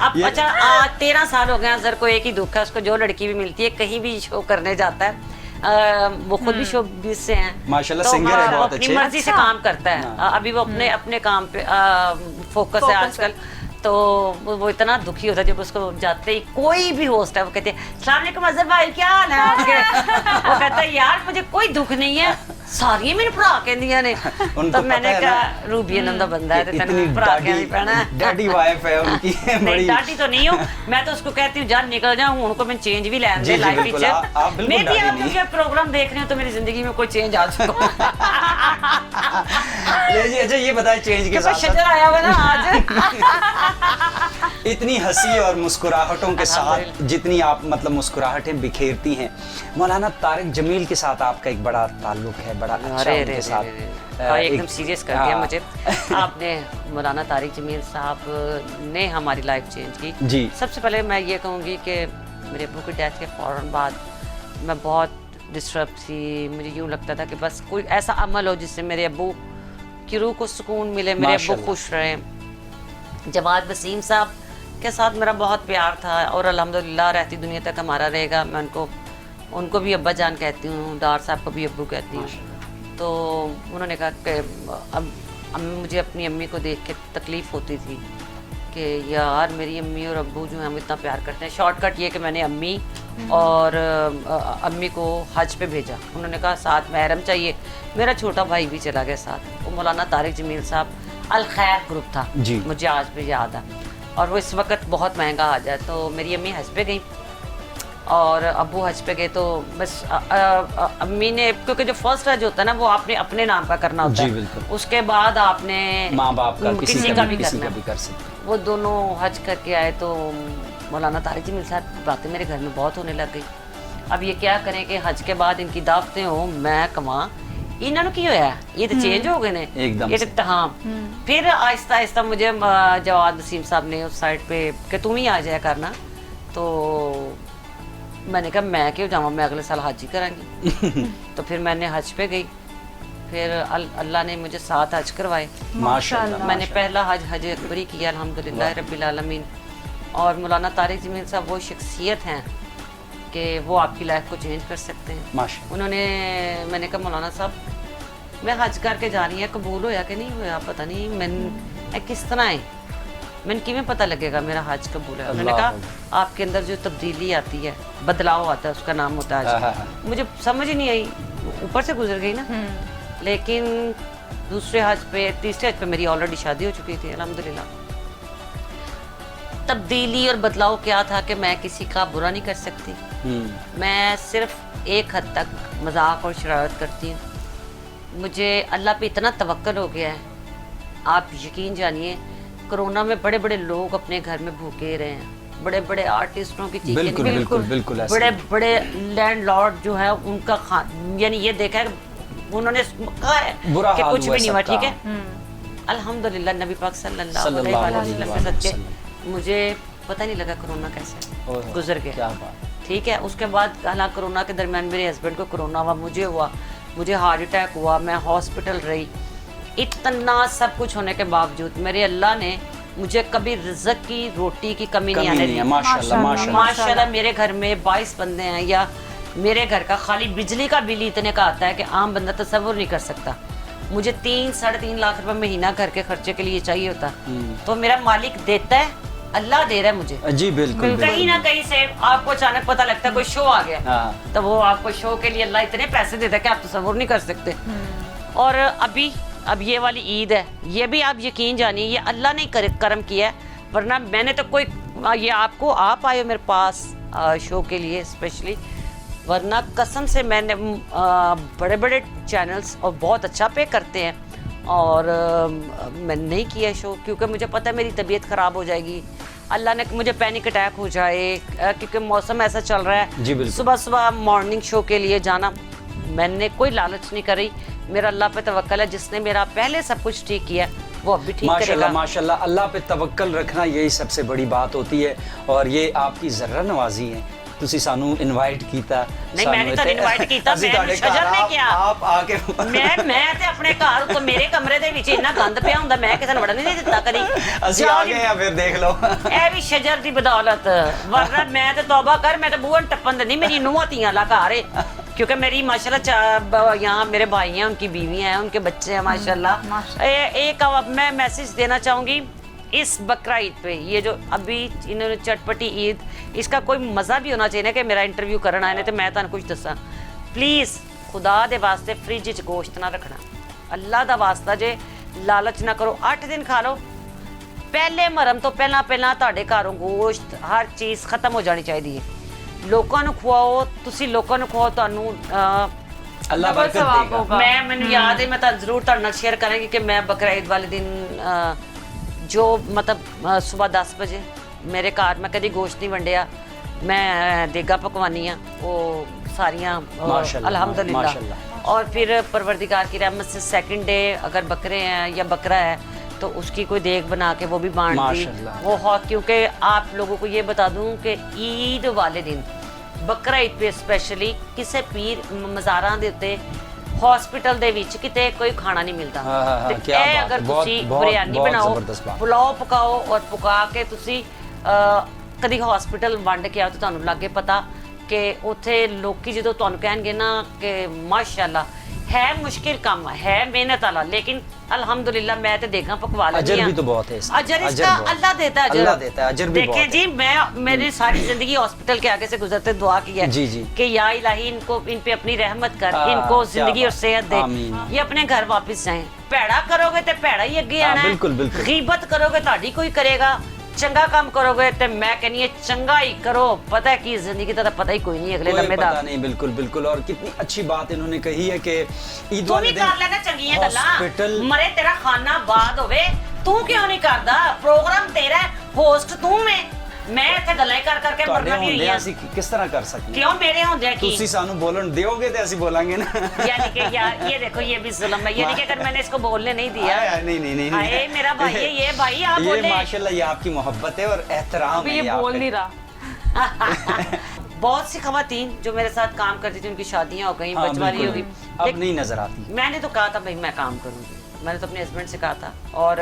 अब ये- अच्छा 13 साल हो गए अजहर को, एक ही दुख है उसको, जो लड़की भी मिलती है कहीं भी शो करने जाता है, वो खुद भी शो बीस से हैं, माशाल्लाह, तो सिंगर है वो बहुत अपनी अच्छे। मर्जी से काम करता है। अभी वो अपने काम पे फोकस है आजकल। तो वो इतना दुखी होता है जब उसको जाते ही कोई भी होस्ट है वो कहते हैं अस्सलाम वालेकुम अजहर भाई क्या हाल है आपके। वो कहता है यार मुझे कोई दुख नहीं है, सारी मेरे भरा कहंदियां ने। उनको तो मैंने पता है कहा रूबी नंदा बंदा है, इतनी तेन भरा के नहीं पैना है। डैडी वाइफ है उनकी नहीं बड़ी। डाटी तो नहीं हूँ मैं, तो उसको कहती हूँ जा निकल जा, हूँ उनको मैं चेंज भी लैन जी, दे जी, लाइफ बिल्कुल, आप बिल्कुल मैं भी डाटी आप नहीं। जब प्रोग्राम देख रही हूँ तो मेरी जिंदगी में कोई चेंज आ चुका ले जी, अच्छा ये बताएं चेंज के कोई साथ शजर साथ आया हुआ ना आज। इतनी हंसी और मुस्कुराहटों के साथ जितनी आप मतलब मुस्कुराहटें बिखेरती हैं, मौलाना तारिक जमील के साथ आपका एक बड़ा ताल्लुक है, बड़ा अच्छा अरे उनके रे साथ। एकदम सीरियस कर दिया हाँ। मुझे आपने। मौलाना तारिक जमील साहब ने हमारी लाइफ चेंज की जी। सबसे पहले मैं ये कहूँगी कि मेरे अब्बू की डेथ के फ़ौरन बाद मैं बहुत डिस्टर्ब थी। मुझे यूँ लगता था कि बस कोई ऐसा अमल हो जिससे मेरे अब्बू की रूह को सुकून मिले, मेरे अब्बू माशाल्लाह। खुश रहें। जवाद वसीम साहब के साथ मेरा बहुत प्यार था और अल्हम्दुलिल्लाह रहती दुनिया तक हमारा रहेगा। मैं उनको भी अब्बा जान कहती हूँ, डार साहब को भी अब्बू कहती हूँ। तो उन्होंने कहा कि अब मुझे अपनी अम्मी को देख के तकलीफ़ होती थी कि यार मेरी अम्मी और अब्बू जो हैं हम इतना प्यार करते हैं। शॉर्टकट ये कि मैंने अम्मी और अम्मी को हज पे भेजा। उन्होंने कहा साथ महरम चाहिए, मेरा छोटा भाई भी चला गया साथ। वो मौलाना तारिक जमील साहब अल खैर ग्रुप था जी। मुझे आज भी याद है, और वो इस वक्त बहुत महंगा आ जाए। तो मेरी अम्मी हज पे गई और अब्बू हज पे गए। तो बस अम्मी ने, क्योंकि जो फर्स्ट हज होता है ना वो आपने अपने नाम का करना होता जी, है, बिल्कुल। उसके बाद आपने माँ बाप का किसी का भी किसी करना का है। भी कर सकते वो दोनों हज करके आए तो मौलाना तारिक जमील साहब की बातें मेरे घर में बहुत होने लग गई। अब ये क्या करें कि हज के बाद इनकी दावतें हो, मैं कमा, इन्होंने की होया ये तो चेंज हो गए ने एकदम ये से। तो हाँ। फिर आहिस्ता आहिस्ता मुझे जवाद वसीम साहब ने उस साइड पे कि तुम ही आ जाया करना। तो मैंने कहा मैं क्यों जाऊँ, मैं अगले साल हज ही करांगी। तो फिर मैंने हज पे गई। फिर अल्लाह ने मुझे 7 हज करवाए। माशाल्लाह। मैंने पहला हज अकबरी किया अल्हम्दुलिल्लाह रब्बिल आलमीन। और मौलाना तारिक जमील साहब वो शख्सियत हैं कि वो आपकी लाइफ को चेंज कर सकते हैं। माशाल्लाह। उन्होंने, मैंने कहा मौलाना साहब मैं हज करके जा रही है, कबूल होया कि नहीं होया पता नहीं, मैं किस तरह है, मैंने किमें पता लगेगा मेरा हज कबूल है। उन्होंने कहा आपके अंदर जो तब्दीली आती है, बदलाव आता है, उसका नाम होता है हज। मुझे समझ ही नहीं आई, ऊपर से गुजर गई ना। लेकिन दूसरे हज पे, तीसरे हज पे मेरी ऑलरेडी शादी हो चुकी थी अल्हम्दुलिल्लाह। तब्दीली और बदलाव क्या था कि मैं किसी का बुरा नहीं कर सकती, मैं सिर्फ एक हद तक मजाक और शरारत करती हूँ। मुझे अल्लाह पे इतना तवक्कल हो गया है, आप यकीन जानिए कोरोना में बड़े बड़े लोग अपने घर में भूखे रहे हैं, बड़े बड़े आर्टिस्टों की चीजें, बिल्कुल बिल्कुल बिल्कुल ऐसे। बड़े बड़े लैंडलॉर्ड जो है उनका यानी ये देखा है उन्होंने कहा है बुरा कि हाल कुछ हुआ भी नहीं हुआ। सबका। ठीक है अल्हम्दुलिल्लाह नबी पाक सल्लल्लाहु सल्लल्लाहु अलैहि अलैहि वसल्लम के वसल्लम। सदके मुझे पता नहीं लगा कोरोना कैसे ओह, गुजर गया। क्या बात। ठीक है उसके बाद हालांकि कोरोना के दरमियान मेरे हस्बैंड को कोरोना हुआ, मुझे हुआ, मुझे हार्ट अटैक हुआ, मैं हॉस्पिटल रही। इतना सब कुछ होने के बावजूद मेरे अल्लाह ने मुझे कभी रिज़्क़ की, रोटी की कमी नहीं आने दी। माशाल्लाह माशाल्लाह। माशाल्लाह मेरे घर में 22 बंदे हैं, या मेरे घर का खाली बिजली का बिल इतने का आता है कि आम बंदा तसव्वुर नहीं कर सकता। मुझे 3-3.5 लाख रुपए महीना घर के खर्चे के लिए चाहिए होता, तो मेरा मालिक देता है, अल्लाह दे रहा है मुझे। जी बिल्कुल कहीं ना कहीं से आपको अचानक पता लगता है कोई शो आ गया, हाँ। तो वो आपको शो के लिए अल्लाह इतने पैसे देता है कि आप तसव्वुर नहीं कर सकते। और अब ये वाली ईद है, ये भी आप यकीन जानिए ये अल्लाह ने करम किया है, वरना मैंने तो कोई ये आपको आप आए हो मेरे पास शो के लिए स्पेशली, वरना कसम से मैंने बड़े बड़े चैनल्स और बहुत अच्छा पे करते हैं और मैंने नहीं किया शो, क्योंकि मुझे पता है मेरी तबीयत ख़राब हो जाएगी, अल्लाह ने मुझे पैनिक अटैक हो जाए, क्योंकि मौसम ऐसा चल रहा है। सुबह सुबह मॉर्निंग शो के लिए जाना, मैंने कोई लालच नहीं करी, मेरा अल्लाह पे तवक्कल है, जिसने मेरा पहले सब कुछ ठीक किया वो अब भी ठीक माशाल्लाह करेगा। माशाल्लाह, अल्लाह पे तवक्कल रखना यही सबसे बड़ी बात होती है। और ये आपकी ज़र्रा नवाजी है, ਤੁਸੀਂ ਸਾਨੂੰ ਇਨਵਾਈਟ ਕੀਤਾ। ਨਹੀਂ ਮੈਂ ਨਹੀਂ ਤੁਹਾਨੂੰ ਇਨਵਾਈਟ ਕੀਤਾ, ਮੈਂ ਸ਼ਜਰ ਨੇ ਕਿਹਾ ਆਪ ਆ ਕੇ ਮੈਂ ਤੇ ਆਪਣੇ ਘਰ ਉੱਤੇ ਮੇਰੇ ਕਮਰੇ ਦੇ ਵਿੱਚ ਇੰਨਾ ਗੰਦ ਪਿਆ ਹੁੰਦਾ, ਮੈਂ ਕਿਸੇ ਨੂੰ ਵੜਨ ਨਹੀਂ ਦਿੱਤਾ ਕਦੀ। ਅਸੀਂ ਆ ਗਏ ਆ, ਫਿਰ ਦੇਖ ਲਓ। ਇਹ ਵੀ ਸ਼ਜਰ ਦੀ ਬਦੌਲਤ, ਵਰਨਾ ਮੈਂ ਤੇ ਤੌਬਾ ਕਰ, ਮੈਂ ਤੇ ਬੂਹਨ ਟੱਪਣ ਦਿੰਦੀ। ਮੇਰੀ ਨੂੰਹਾਂ ਧੀਆਂ ਲਾ ਘਰ है, क्योंकि मेरी माशाल्लाह यहाँ मेरे भाई हैं, उनकी बीवी हैं, उनके बच्चे हैं माशाल्लाह। एक अब मैं मैसेज देना चाहूँगी इस बकरा ईद पे, ये जो अभी इन्होंने चटपटी ईद, इसका कोई मज़ा भी होना चाहिए ना कि मेरा इंटरव्यू करना है, तो मैं तुहानू कुछ दसा। प्लीज़ खुदा दे वास्ते फ्रिज च गोश्त ना रखना, अल्लाह दा वास्ता जे लालच ना करो। 8 दिन खा लो, पहले मरम तो पहला तुहाडे घरों गोश्त हर चीज़ खत्म हो जानी चाहिए है। लोगों नू खुआओ, तुसी लोगों नू खुआओ, तुहानू अल्लाह बरकत देगा। मैनू याद है, मैं तुहानू जरूर तुहाडे नाल शेयर करांगी कि मैं बकरा ईद वाले दिन जो मतलब सुबह 10 बजे मेरे घर मैं कभी गोश्त नहीं वंडिया, मैं देगा पकवानी हाँ वो सारियाँ अल्हम्दुलिल्लाह। और फिर परवरदिगार की रहमत से सेकंड डे अगर बकरे हैं या बकरा है तो उसकी कोई देग बना के वो भी बांट दी वो हो। क्योंकि आप लोगों को ये बता दूं कि ईद वाले दिन बकरा ईद पे स्पेशली किसी पीर मज़ारां दे उत्ते हॉस्पिटल दे विच किते कोई खाना नहीं मिलता। ते ए अगर तुसी बिरयानी बनाओ, पुलाव पकाओ और पका के तुसी कदी हॉस्पिटल वंड के आओ तो तुहानू लगे पता कि उत्थे लोकी जदों तुहानू कहणगे ना कि माशाअल्लाह है मुश्किल काम है मेहनत वाला, लेकिन अल्हम्दुलिल्लाह मैं तो देखा पकवा लेती अजर भी तो बहुत है इसका। अजर इसका अल्लाह देता है, अल्लाह देता है, अजर भी देखिए जी, मैं मेरी सारी जिंदगी हॉस्पिटल के आगे से गुजरते दुआ की है जी जी कि या इलाही इनको इन पे अपनी रहमत कर, इनको जिंदगी और सेहत दे, ये अपने घर वापस जाएं। भैड़ा करोगे तो भैड़ा ही अगे आना है, बिल्कुल बिल्कुल। गीबत करोगे ताड़ी कोई करेगा, चंगा काम करोगे तो मैं कहनी है चंगा ही करो। पता है कि जिंदगी का तो पता ही कोई नहीं अगले लम्बे दा पता नहीं। बिल्कुल बिल्कुल। और कितनी अच्छी बात इन्होंने कही है कि ईद वाले दिन कर लेना चंगियां गल्लां, हॉस्पिटल मरे तेरा खाना बाद होवे, तू क्यों नहीं करदा? प्रोग्राम तेरा है, होस्ट तू मैं ਇੱਥੇ ਗੱਲਾਂ ਕਰ ਕਰਕੇ ਮਰਨਾ ਵੀ ਹੋਈ ਆ। ਅਸੀਂ ਕਿਸ ਤਰ੍ਹਾਂ ਕਰ ਸਕਦੇ? क्यों मेरे होंगे की ਤੁਸੀਂ ਸਾਨੂੰ ਬੋਲਣ ਦਿਓਗੇ ਤੇ ਅਸੀਂ ਬੋਲਾਂਗੇ ना। यानी कि यार ये देखो ये भी जुल्म है, यानी कि अगर मैंने इसको बोलने नहीं दिया। नहीं नहीं नहीं अरे मेरा भाई है ये, भाई आप ये बोले। माशाल्लाह ये आपकी मोहब्बत है और एहतराम है। ये बोल नहीं रहा। बहुत सी खवातीन जो मेरे साथ काम करती थी उनकी शादियां हो गई, बचवारी हो गई, अब नहीं नजर आती। मैंने तो कहा था भाई मैं काम करूंगी, मैंने तो अपने हस्बैंड से कहा था। और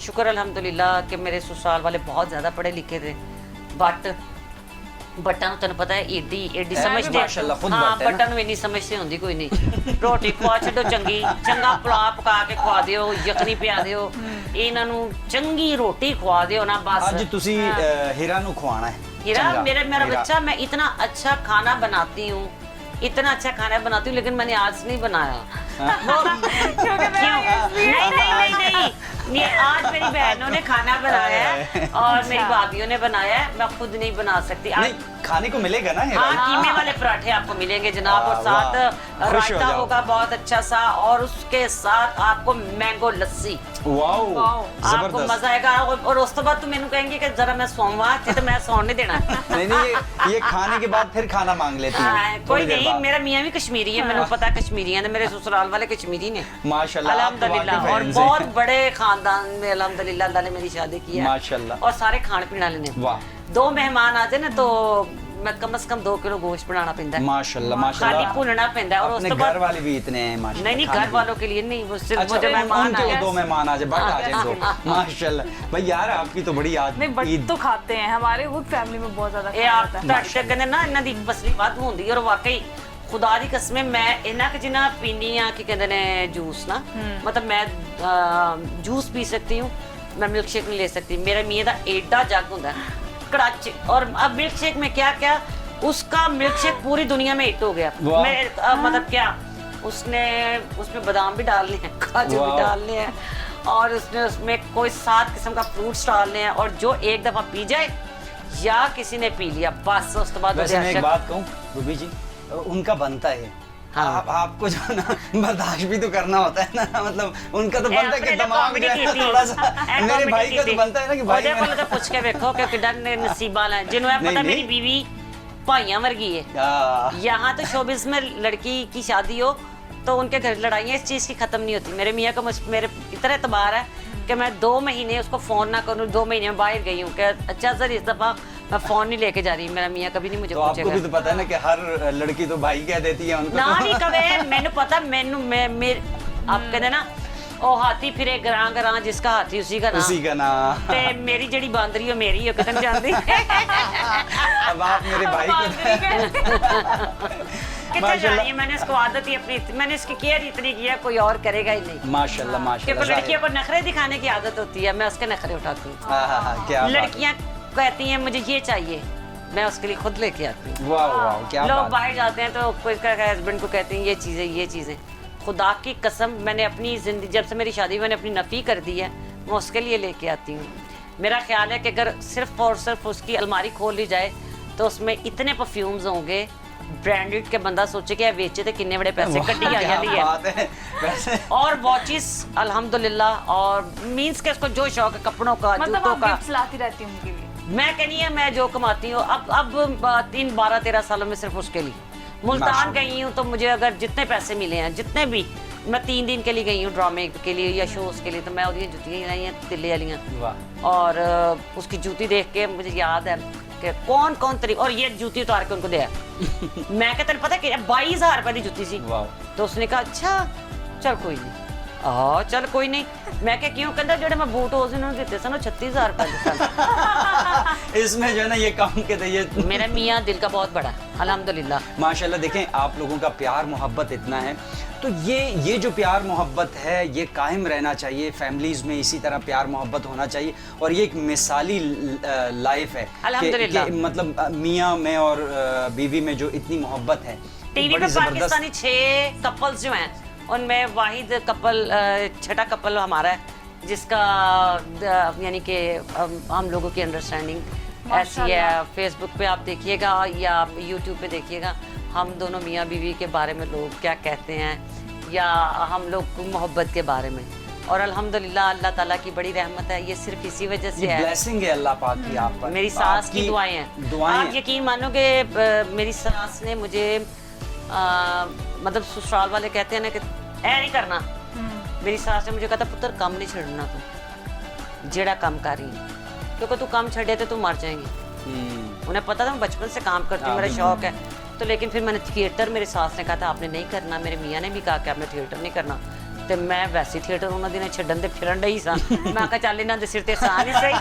शुक्र अल्हम्दुलिल्लाह कि मेरे ससुराल वाले बहुत ज़्यादा पढ़े लिखे थे, बट्टा तेन पता है एडी समझते हाँ, बट्टा इन्नी समझते होंगी कोई नहीं। रोटी खुआ छो चंगी, चंगा पुलाव पका के खुआ दियो, यखनी पिया दियो, इन्हों चंगी रोटी खुआ दियो ना बस। आज तुसी हीरा नु खुआना है। हीरा मेरा बच्चा, मैं इतना अच्छा खाना बनाती हूँ, इतना अच्छा खाना बनाती हूँ, लेकिन मैंने आज नहीं बनाया। नहीं, आज मेरी बहनों ने खाना बनाया है और मेरी भाभीियों ने बनाया है, मैं खुद नहीं बना सकती। नहीं, खाने को मिलेगा ना? हाँ, कीमे वाले पराठे आपको मिलेंगे जनाब, और साथ रायता होगा बहुत अच्छा सा, और उसके साथ आपको मैंगो लस्सी। वाओ, आपको मजा आएगा। और उस तो बाद तुम मैंने कहेंगे कि जरा मैं सोमवार थी तो मैं सोने नहीं देना। नहीं, ये खाने के बाद फिर खाना मांग लेती है। कोई नहीं, मेरा मियाँ भी कश्मीरी है, मैंने पता कश्मीरी है, मेरे ससुराल वाले कश्मीरी ने माशाल्लाह अल्हम्दुलिल्लाह, और बहुत बड़े खानदान में अल्हम्दुलिल्लाह अल्लाह ने मेरी शादी की है माशाल्लाह, और सारे खाने पीने वाले ने। वाह। 2 मेहमान आ जाए ना तो मैं कम से कम 2 किलो गोश्त बनाना पैंदा है, माशाल्लाह खाली माशाल्लाह। भुनना पैंदा है। और अपने उस तो बाद घर वाले भी इतने हैं माशाल्लाह। नहीं, घर वालों के लिए नहीं, वो सिर्फ अच्छा, मुझे मेहमान आ उनके गए। 2 मेहमान आ जाए, बट आ जाए 2 माशाल्लाह। भाई यार आपकी तो बड़ी आज नहीं, बट तो खाते हैं, हमारे खुद फैमिली में बहुत ज्यादा ਇਹ ਆਪ ਤੁਹਾਡੇ ਕਹਿੰਦੇ ਨਾ ਇਹਨਾਂ ਦੀ ਬਸਲੀ ਵੱਧ ਹੁੰਦੀ, ਔਰ ਵਾਕਈ खुदा दी कसम मैं इन्ना कि जिन्ना पीनी आ कि कहते ने जूस ना, मतलब मैं जूस पी सकती हूँ, मैं मिल्क शेक नहीं ले सकती। मेरा मियाँ का एडा जग होता है कड़ाच, और अब मिल्क शेक में क्या क्या उसका मिल्क शेक पूरी दुनिया में हिट हो गया। मतलब क्या उसमें बादाम भी डालने हैं, काजू भी डालने हैं, और उसमें कोई 7 किस्म का फ्रूट्स डालने हैं, और जो एक दफा पी जाए या किसी ने पी लिया बस उस तो बाद। वैसे मैं एक बात कहूँ रूबी जी, उनका बनता है। हाँ। आपको जो ना बर्दाश्त भी तो करना होता है ना, मतलब उनका तो बनता है कि दिमाग जो है ना थोड़ा सा, मेरे भाई का तो बनता है ना कि भाई मैंने तो पूछ के देखो कि कितना नसीब वाला है जिन्होंने पता मेरी बीवी भाइयां वर्गी है। यहाँ तो शोबिस में लड़की की शादी हो तो उनके घर लड़ाइयाँ इस चीज़ की खत्म नहीं होती। मेरे मियाँ का मेरे इतना एतबार है कि मैं 2 महीने उसको फ़ोन ना करूँ, 2 महीने में बाहर गई हूँ कि अच्छा सर इस दफ़ा मैं फ़ोन नहीं लेके जा रही, मेरा मियाँ कभी नहीं मुझे तो आपको भी पूछेगा। तो पता है ना कि हर लड़की तो भाई कह देती है उनको। ना नहीं कवे मैंने पता आप कहते ना ओ हाथी फिरे गरां गरां, जिसका हाथी उसी का नाम। उसी का नाम। ते मेरी जड़ी बांदरी है मेरी है कितन जानती अब आप मेरे भाई को कितने जानी, मैंने इसको आदत ही अपनी, मैंने इसकी केयर इतनी की है, कोई और करेगा ही नहीं। माशाल्लाह क्योंकि माशाल्लाह। लड़कियों को नखरे दिखाने की आदत होती है, मैं उसके नखरे उठाती हूँ। हाँ, क्या बात है। लड़कियां कहती हैं मुझे ये चाहिए, मैं उसके लिए खुद लेके आती हूँ। वाह वाह क्या लोग बात। बाहर जाते हैं तो कोई हस्बैंड को कहते हैं ये चीज़ें। खुदा की कसम मैंने अपनी जिंदगी, जब से मेरी शादी मैंने अपनी नफ़ी कर दी है, मैं उसके लिए लेके आती हूँ। मेरा ख्याल है कि अगर सिर्फ और सिर्फ उसकी अलमारी खोल ली जाए तो उसमें इतने परफ्यूम्स होंगे ब्रांडेड के, बंदा सोचे कि बेचे थे कितने बड़े पैसे कटी आ क्या जाती बात है वैसे। और वॉचेस अल्हम्दुलिल्लाह, और मीन्स के उसको जो शौक है कपड़ों का, मतलब जूतों आप का। गिफ्ट्स लाती रहती हूँ उनके लिए। मैं कहनी है मैं जो कमाती हूँ अब 12-13 सालों में सिर्फ उसके लिए। मुल्तान माशाल्लाह। गई हूँ तो मुझे अगर जितने पैसे मिले हैं, जितने भी, मैं 3 दिन के लिए गई हूँ ड्रामे के लिए या शोज के लिए, तो मैं और जुतियाँ लाई हैं तिल्ले वालियाँ। वाह। और उसकी जूती देख के मुझे याद है कि कौन कौन तरीके, और ये जूती उतार के उनको दिया मैं कहता पता कि 22,000 रुपए की जूती सी। वाह। तो उसने कहा अच्छा चल कोई नहीं, चल कोई नहीं। मैं क्या क्यों कहता जेडे मैं बूट उस दिन दिते सन 36,000 रुपए इसमें जो है ना ये काम के थे ये मेरा मियाँ दिल का बहुत बड़ा अल्हम्दुलिल्लाह। माशाल्लाह। देखें आप लोगों का प्यार मोहब्बत इतना है, तो ये जो प्यार मोहब्बत है ये कायम रहना चाहिए, फैमिलीज़ में इसी तरह प्यार मोहब्बत होना चाहिए, और ये एक मिसाली लाइफ है अल्हम्दुलिल्लाह। कि मतलब मियाँ में और बीवी में जो इतनी मोहब्बत है। टीवी बड़ी पे ज़बरदस्त। पाकिस्तानी 6 कपल्स जो हैं उनमें वाहिद कपल, छठा कपल हमारा है जिसका यानी कि हम लोगों की अंडरस्टैंडिंग ऐसी है। फेसबुक पे आप देखिएगा या यूट्यूब पे देखिएगा, हम दोनों मियाँ बीवी के बारे में लोग क्या कहते हैं या हम लोग मोहब्बत के बारे में। और अल्हम्दुलिल्लाह अल्लाह ताला की बड़ी रहमत है, ये सिर्फ इसी वजह से ये है। ब्लेसिंग है अल्लाह पाक की आप पर। मेरी सास आपकी की दुआएं हैं। दुआएं आप यकीन मानोगे मेरी सास ने मुझे मतलब ससुराल वाले कहते हैं ना कि ऐ नहीं करना, मेरी सास ने मुझे कहा था पुत्र कम नहीं छड़ना तू जेड़ा काम कर रही है, क्योंकि तू काम छड़े तो तू मर जाएंगी। उन्हें पता था मैं बचपन से काम करती हूँ, मेरा शौक है। तो लेकिन फिर मैंने थिएटर, मेरे सास ने कहा था आपने नहीं करना, मेरे मियाँ ने भी कहा कि आपने थिएटर नहीं करना, तो मैं वैसे थिएटर उन्होंने दिन छड्डन ते फिरन डई सा। मैं कहा चल इन्हां दे सिर ते सान ही सही।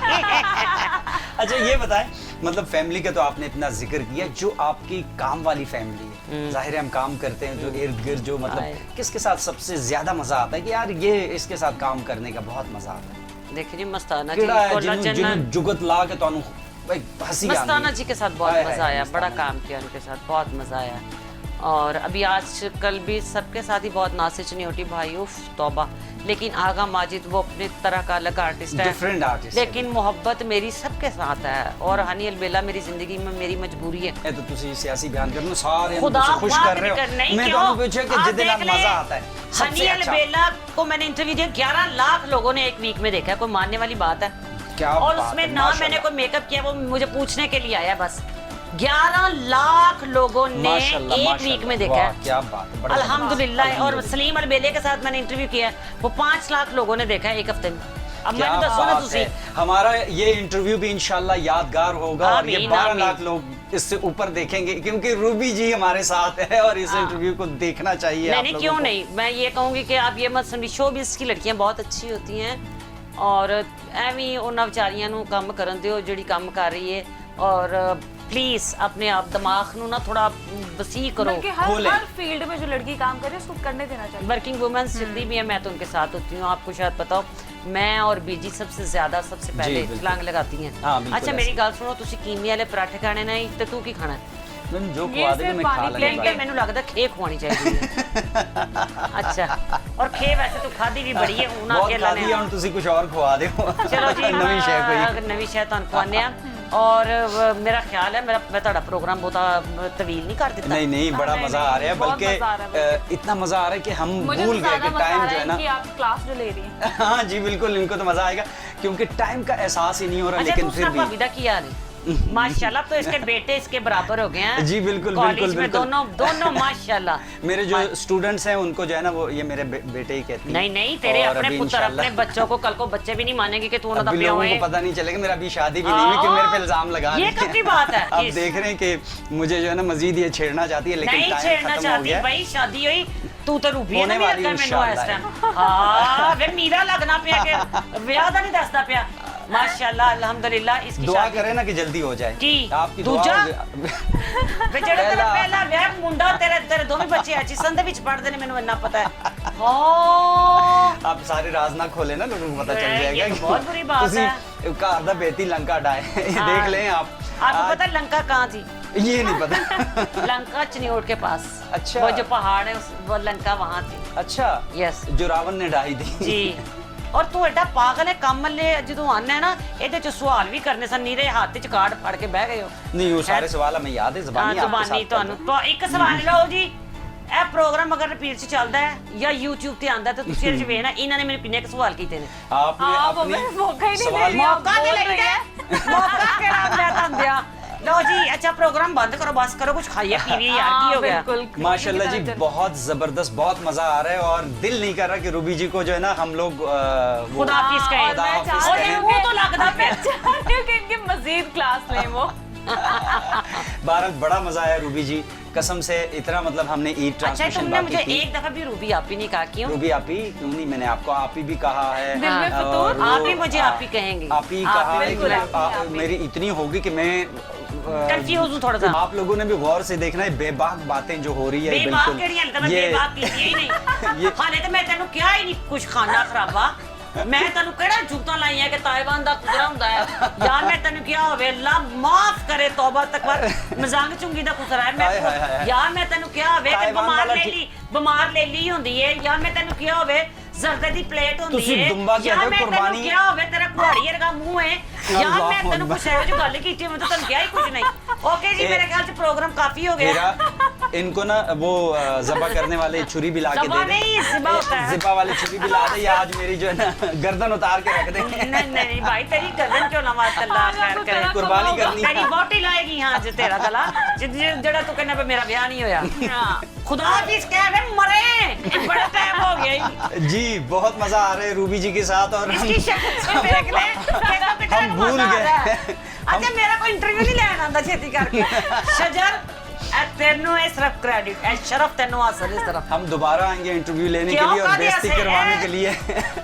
अच्छा ये बताएं, मतलब फैमिली का तो आपने इतना जिक्र किया, जो आपकी काम वाली फैमिली है, जाहिर है हम काम करते हैं, जो इर्द गिर्द जो मतलब किसके साथ सबसे ज्यादा मजा आता है कि यार ये इसके साथ काम करने का बहुत मजा आता है? देखिए जी मस्ताना जी, किड़ा है कोला जिन्हों चन्ना, जुगत ला के तो हंसी मस्ताना जी के साथ बहुत हाय हाय, मजा आया, बड़ा मस्ताना काम किया उनके साथ, बहुत मजा आया। और अभी आज कल भी सबके साथ ही बहुत नासिच नहीं होती भाई, उफ तौबा। लेकिन आगा माजिद वो अपने तरह का अलग आर्टिस्ट है, डिफरेंट आर्टिस्ट, लेकिन मोहब्बत मेरी सबके साथ है। और हनी अलबेला मेरी जिंदगी में मेरी मजबूरी है। तो तुसी सियासी बयान करना सारे खुदा खुश कर रहे हो। मैं तो पूछा कि जिस दिन मजा आता है हनी सबसे अच्छा अलबेला को मैंने इंटरव्यू दिया, 11 लाख लोगों ने एक वीक में देखा है, कोई मानने वाली बात है? क्या और बात उसमें है, ना माशाल्लाह। मैंने कोई मेकअप किया, वो मुझे पूछने के लिए आया बस। 11 लाख लोगों ने माशाल्लाह, एक माशाल्लाह, वीक में देखा वाह, है, क्या बात है, बड़ा अल्हम्दुलिल्लाह। और सलीम अलबेले के साथ मैंने इंटरव्यू किया, वो 5 लाख लोगों ने देखा है एक हफ्ते में। अब क्या मैंने दसो ना बात तुसी, है। हमारा ये इंटरव्यू भी इंशाल्लाह यादगार होगा और ये आमीन, 12 आमीन। लाख लोग इससे ऊपर देखेंगे, क्योंकि रूबी जी हमारे साथ है और इस इंटरव्यू को देखना चाहिए आप नहीं लोगों क्यों को। नहीं, मैं ये कहूंगी कि आप ये मत समझिए, शोबिज़ की लड़कियां बहुत अच्छी होती हैं और एवं उन्होंने विचारियां नू काम करन दिओ ਜਿਹੜੀ ਕੰਮ कर रही है। और प्लीज अपने आप दिमाग नू ना थोड़ा वसी करो। बल्कि खोले। हर फील्ड में जो लड़की काम करे उसको करने देना चाहिए। वर्किंग वुमेन्स जितनी भी है मैं तो उनके साथ होती हूँ, आपको शायद पता हो, मैं और बीजी सबसे ज्यादा सबसे पहले बिल्कुल। छलांग लगाती हैं। हाँ, बिल्कुल अच्छा ऐसे। मेरी गल सुनो, तुसी कीमे वाले पराठे खाने नहीं तो तू की खाना है? मैंने जो ये खुआ दे सिर्फ मैं खा पानी लेने लेकिन वाला। मैनू लगता खे खुआनी चाहिए है। अच्छा, और खे वैसे तो खादी भी बड़ी है हूं बहुत अकेला खा दिया, हुण तुसी कुछ और खुआ दो। चलो जी नवी शय कोई। नवी शय तुहानू खुआने आ। और मेरा ख्याल है मैं ਤੁਹਾਡਾ प्रोग्राम बहुत तवील नहीं कर दिता। नहीं नहीं, बड़ा नहीं, मजा नहीं, आ रहा है, बहुत बल्कि मजा आ रहा है, इतना मजा आ रहा है कि हम मुझे भूल तो गए ज्यादा कि मजा आ टाइम रहा जो है है ना। कि आप क्लास जो ले रही हैं। हाँ जी बिल्कुल, इनको तो मजा आएगा क्योंकि टाइम का एहसास ही नहीं हो रहा। अच्छा लेकिन दूसरा फिर भी भाभी दा की हाल है? माशाल्लाह। तो इसके बेटे इसके बराबर हो गए हैं। जी बिल्कुल कॉलेज बिल्कुल में बिल्कुल। दोनों माशाल्लाह। मेरे जो स्टूडेंट्स हैं उनको जो है ना वो ये मेरे बेटे ही कहती हैं। नहीं तेरे और अपने अभी पुत्र इंशाल्लाह- अपने बच्चों को कल को बच्चे भी नहीं मानेंगे कि तू उनका अभी पिया लोगों हुआ है। को पता नहीं चलेगा, मेरा अभी शादी भी नहीं हुई कि मेरे पे इल्जाम लगा ये रहे हैं। कब की बात है? अब देख रहे हैं कि मुझे जो है ना मजीद ये छेड़ना चाहती है, लेकिन नहीं टाइम छेड़ना खत्म हो चाहती गया। भाई, शादी हुई तू तो रूबी होने ने भी वाली रखा मैनू इस इंशाल्लाह। टाइम। हां वे मीरा लगना पिया के ब्याह दा नहीं दसदा पिया। माशाल्लाह अल्हम्दुलिल्लाह इसकी दुआ शादी करें ना कि जल्दी हो जाए। की आपकी दुआ दूजा हो जाए। वे जेड़ा तेरा पहला विआह मुंडा तेरे दोनों बच्चे अच्छी संध विच पढ़दे ने, मैनू इन्ना पता है। हां आप सारे राज ना खोले ना, लोगों को पता चल ये जाएगा तो कि बहुत बुरी बात है। घर दा बेटी लंका डाए ये हाँ। देख लें आप। आपको पता है लंका कहाँ थी? ये नहीं पता। लंका चिन्योट के पास। अच्छा। वो जो पहाड़ है वो लंका वहाँ थी। अच्छा यस जो रावण ने ढाई थी। जी। और तू एडा पागल है, कम ले जो आना है ना ये च सवाल भी करने सन, नीरे हाथ च कार्ड फड़ के बह गए हो। नहीं वो सारे सवाल हमें याद है, हाँ ज़बानी आपके जुबानी साथ ਤੁਹਾਨੂੰ तो एक सवाल लो जी। ਇਹ ਪ੍ਰੋਗਰਾਮ ਅਗਰ ਰਿਪੀਟ ਚ ਚੱਲਦਾ ਹੈ ਜਾਂ YouTube ਤੇ ਆਂਦਾ ਤਾਂ ਤੁਸੀਂ ਇਹਦੇ ਚ ਵੇਖਣਾ ਇਹਨਾਂ ਨੇ ਮੈਨੂੰ ਕਿੰਨੇ ਕੁ ਸਵਾਲ ਕੀਤੇ ਨੇ। आपने आप अपनी हमें मौका ही नहीं सवाल- दे रही, आप ਮੌਕਾ बोल ਤੇ रही ਲੈਂਦੇ है। ਮੌਕਾ ਕਿਹੜਾ ਮੈਂ ਤੁਹਾਨੂੰ ਦਿਆ। लो जी अच्छा प्रोग्राम बंद करो, बस करो, कुछ खाइए पीइए यार, की हो गया? बिल्कुल माशाल्लाह जी बहुत जबरदस्त, बहुत मजा आ रहा है और दिल नहीं कर रहा कि रूबी जी को जो है ना हम लोग वो- खुदा हाफिज हाँ, कहें। और मैं खुदा चाहती हाफिज हूँ वो कि- तो लगता मैं है। चाहती हूँ कि इनकी मजीद क्लास लें वो। बहरहाल बड़ा मजा आया रूबी जी, कसम से इतना मतलब हमने ईद अच्छा ट्रांसमिशन तुमने मुझे बाकी की। एक दफा भी रूबी आप ही नहीं कहा, क्यों? रूबी आप ही क्यों नहीं, मैंने आपको आप ही भी कहा है। दिल में और फतूर। वो- आप ही मुझे आप ही कहेंगे। आप ही आप कहा है कि बिल्कुल, मैं- आप ही। मेरी इतनी होगी कि मैं कंफ्यूज हूँ थोड़ा सा। आप लोगों ने भी गौर से देखना है, बेबाक बातें जो हो रही है बेबाक बिल्कुल केड़ी हल मैं ये- बेबाक कीती ही नहीं। ये- हाले तो मैं तेनू क्या ही नहीं कुछ खाना खराबा। मैं तेनू केड़ा जुगता लाई है कि ताइवान दा कुदरा हुंदा है, या मैं तेनू क्या होवे अल्लाह माफ करे तौबा तकबर मजांग चुंगी दा कुदरा है हाय, हाय, हाय। मैं, या मैं तेनू क्या होवे कि ताइवान वाला बीमार ले ली हुंदी है, या मैं तेनू क्या होवे जर्दे दी प्लेट हुंदी तुसी है, दुम्बा के या अगर मैं तेनू कुर्बानी- क्या होवे तेरा कुहाड़ी वर्गा मुंह है, या अल्लाह मैं तेनू अकबर। कुछ है जो गल कीती मैं तो तेनू क्या ही कुछ नहीं। ओके जी मेरे ख्याल से प्रोग्राम काफी हो गया। मेरा इनको ना वो ज़बा करने वाले छुरी भी ला के ज़बा दे नहीं, ज़िबा होता है। ज़िबा वाली छुरी भी ला दे, या आज मेरी जो है ना गर्दन उतार के रख दे। नहीं नहीं भाई तेरी गर्दन क्यों ना मात अल्लाह आज खैर आपको करे। गला कुर्बानी कमाऊंगा। करनी तेरी बोटी लाएगी हाँ जो तेरा गला जड़ा तू कहना पे मेरा ब्याह नहीं होया। हाँ। खुदा हाफिज कह वे मरे ये बड़ा टाइम हो गया ही। जी बहुत मजा आ रहा है रूबी जी के साथ और हम इसकी शक्ल से देख ले कहता पे हम भूल गए। अच्छा मेरा कोई इंटरव्यू नहीं लेना आंदा छेती करके शजर तेनू है सिर्फ क्रेडिट है शरफ तेनू हासिल इस तरफ। हम दोबारा आएंगे इंटरव्यू लेने के क्यों लिए और कादे बेइज्जती ऐसे करवाने है? के लिए।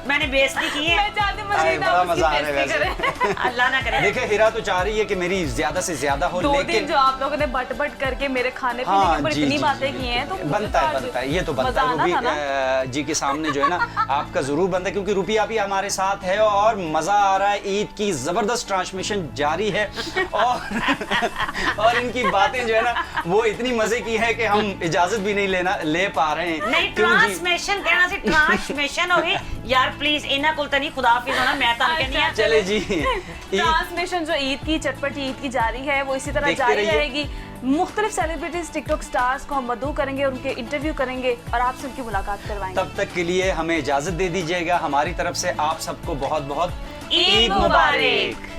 मैंने बेइज्जती की है। मैं चाहती हूँ अरे, मजीद बड़ा आप उसकी मजा आ रहा है बेइज्जती वैसे। करें। अल्लाह ना करे। देखिए हीरा तो चाह रही है कि मेरी ज्यादा से ज्यादा हो, 2 दिन लेकिन जो आप लोगों ने बट करके मेरे खाने पीने हाँ के ऊपर जी, इतनी जी, बातें जी, की हैं तो मुझे बनता तो है आज बनता है, ये तो बनता मजा है आना रूबी था ना। जी के सामने जो है ना आपका जरूर बनता है, क्योंकि रूबी अभी हमारे साथ है और मजा आ रहा है। ईद की जबरदस्त ट्रांसमिशन जारी है और इनकी बातें जो है ना वो इतनी मजे की है कि हम इजाजत भी नहीं ले पा रहे हैं। नहीं क्यों जी? ट्रांसमिशन कहना सी ट्रांसमिशन हो गई यार प्लीज इन्हें कुल तो नहीं खुदा हाफिज होना मैं तो कहनी है। चले जी ईद ट्रांसमिशन जो ईद की चटपटी ईद की जारी है वो इसी तरह देखते जारी रहिए। रहेगी। मुख्तलिफ सेलिब्रिटीज टिकटॉक स्टार्स को हम मदऊ करेंगे, उनके इंटरव्यू करेंगे और आपसे उनकी मुलाकात करवाएंगे। तब तक के लिए हमें इजाजत दे दीजिएगा। हमारी तरफ से आप सबको बहुत बहुत ईद मुबारक।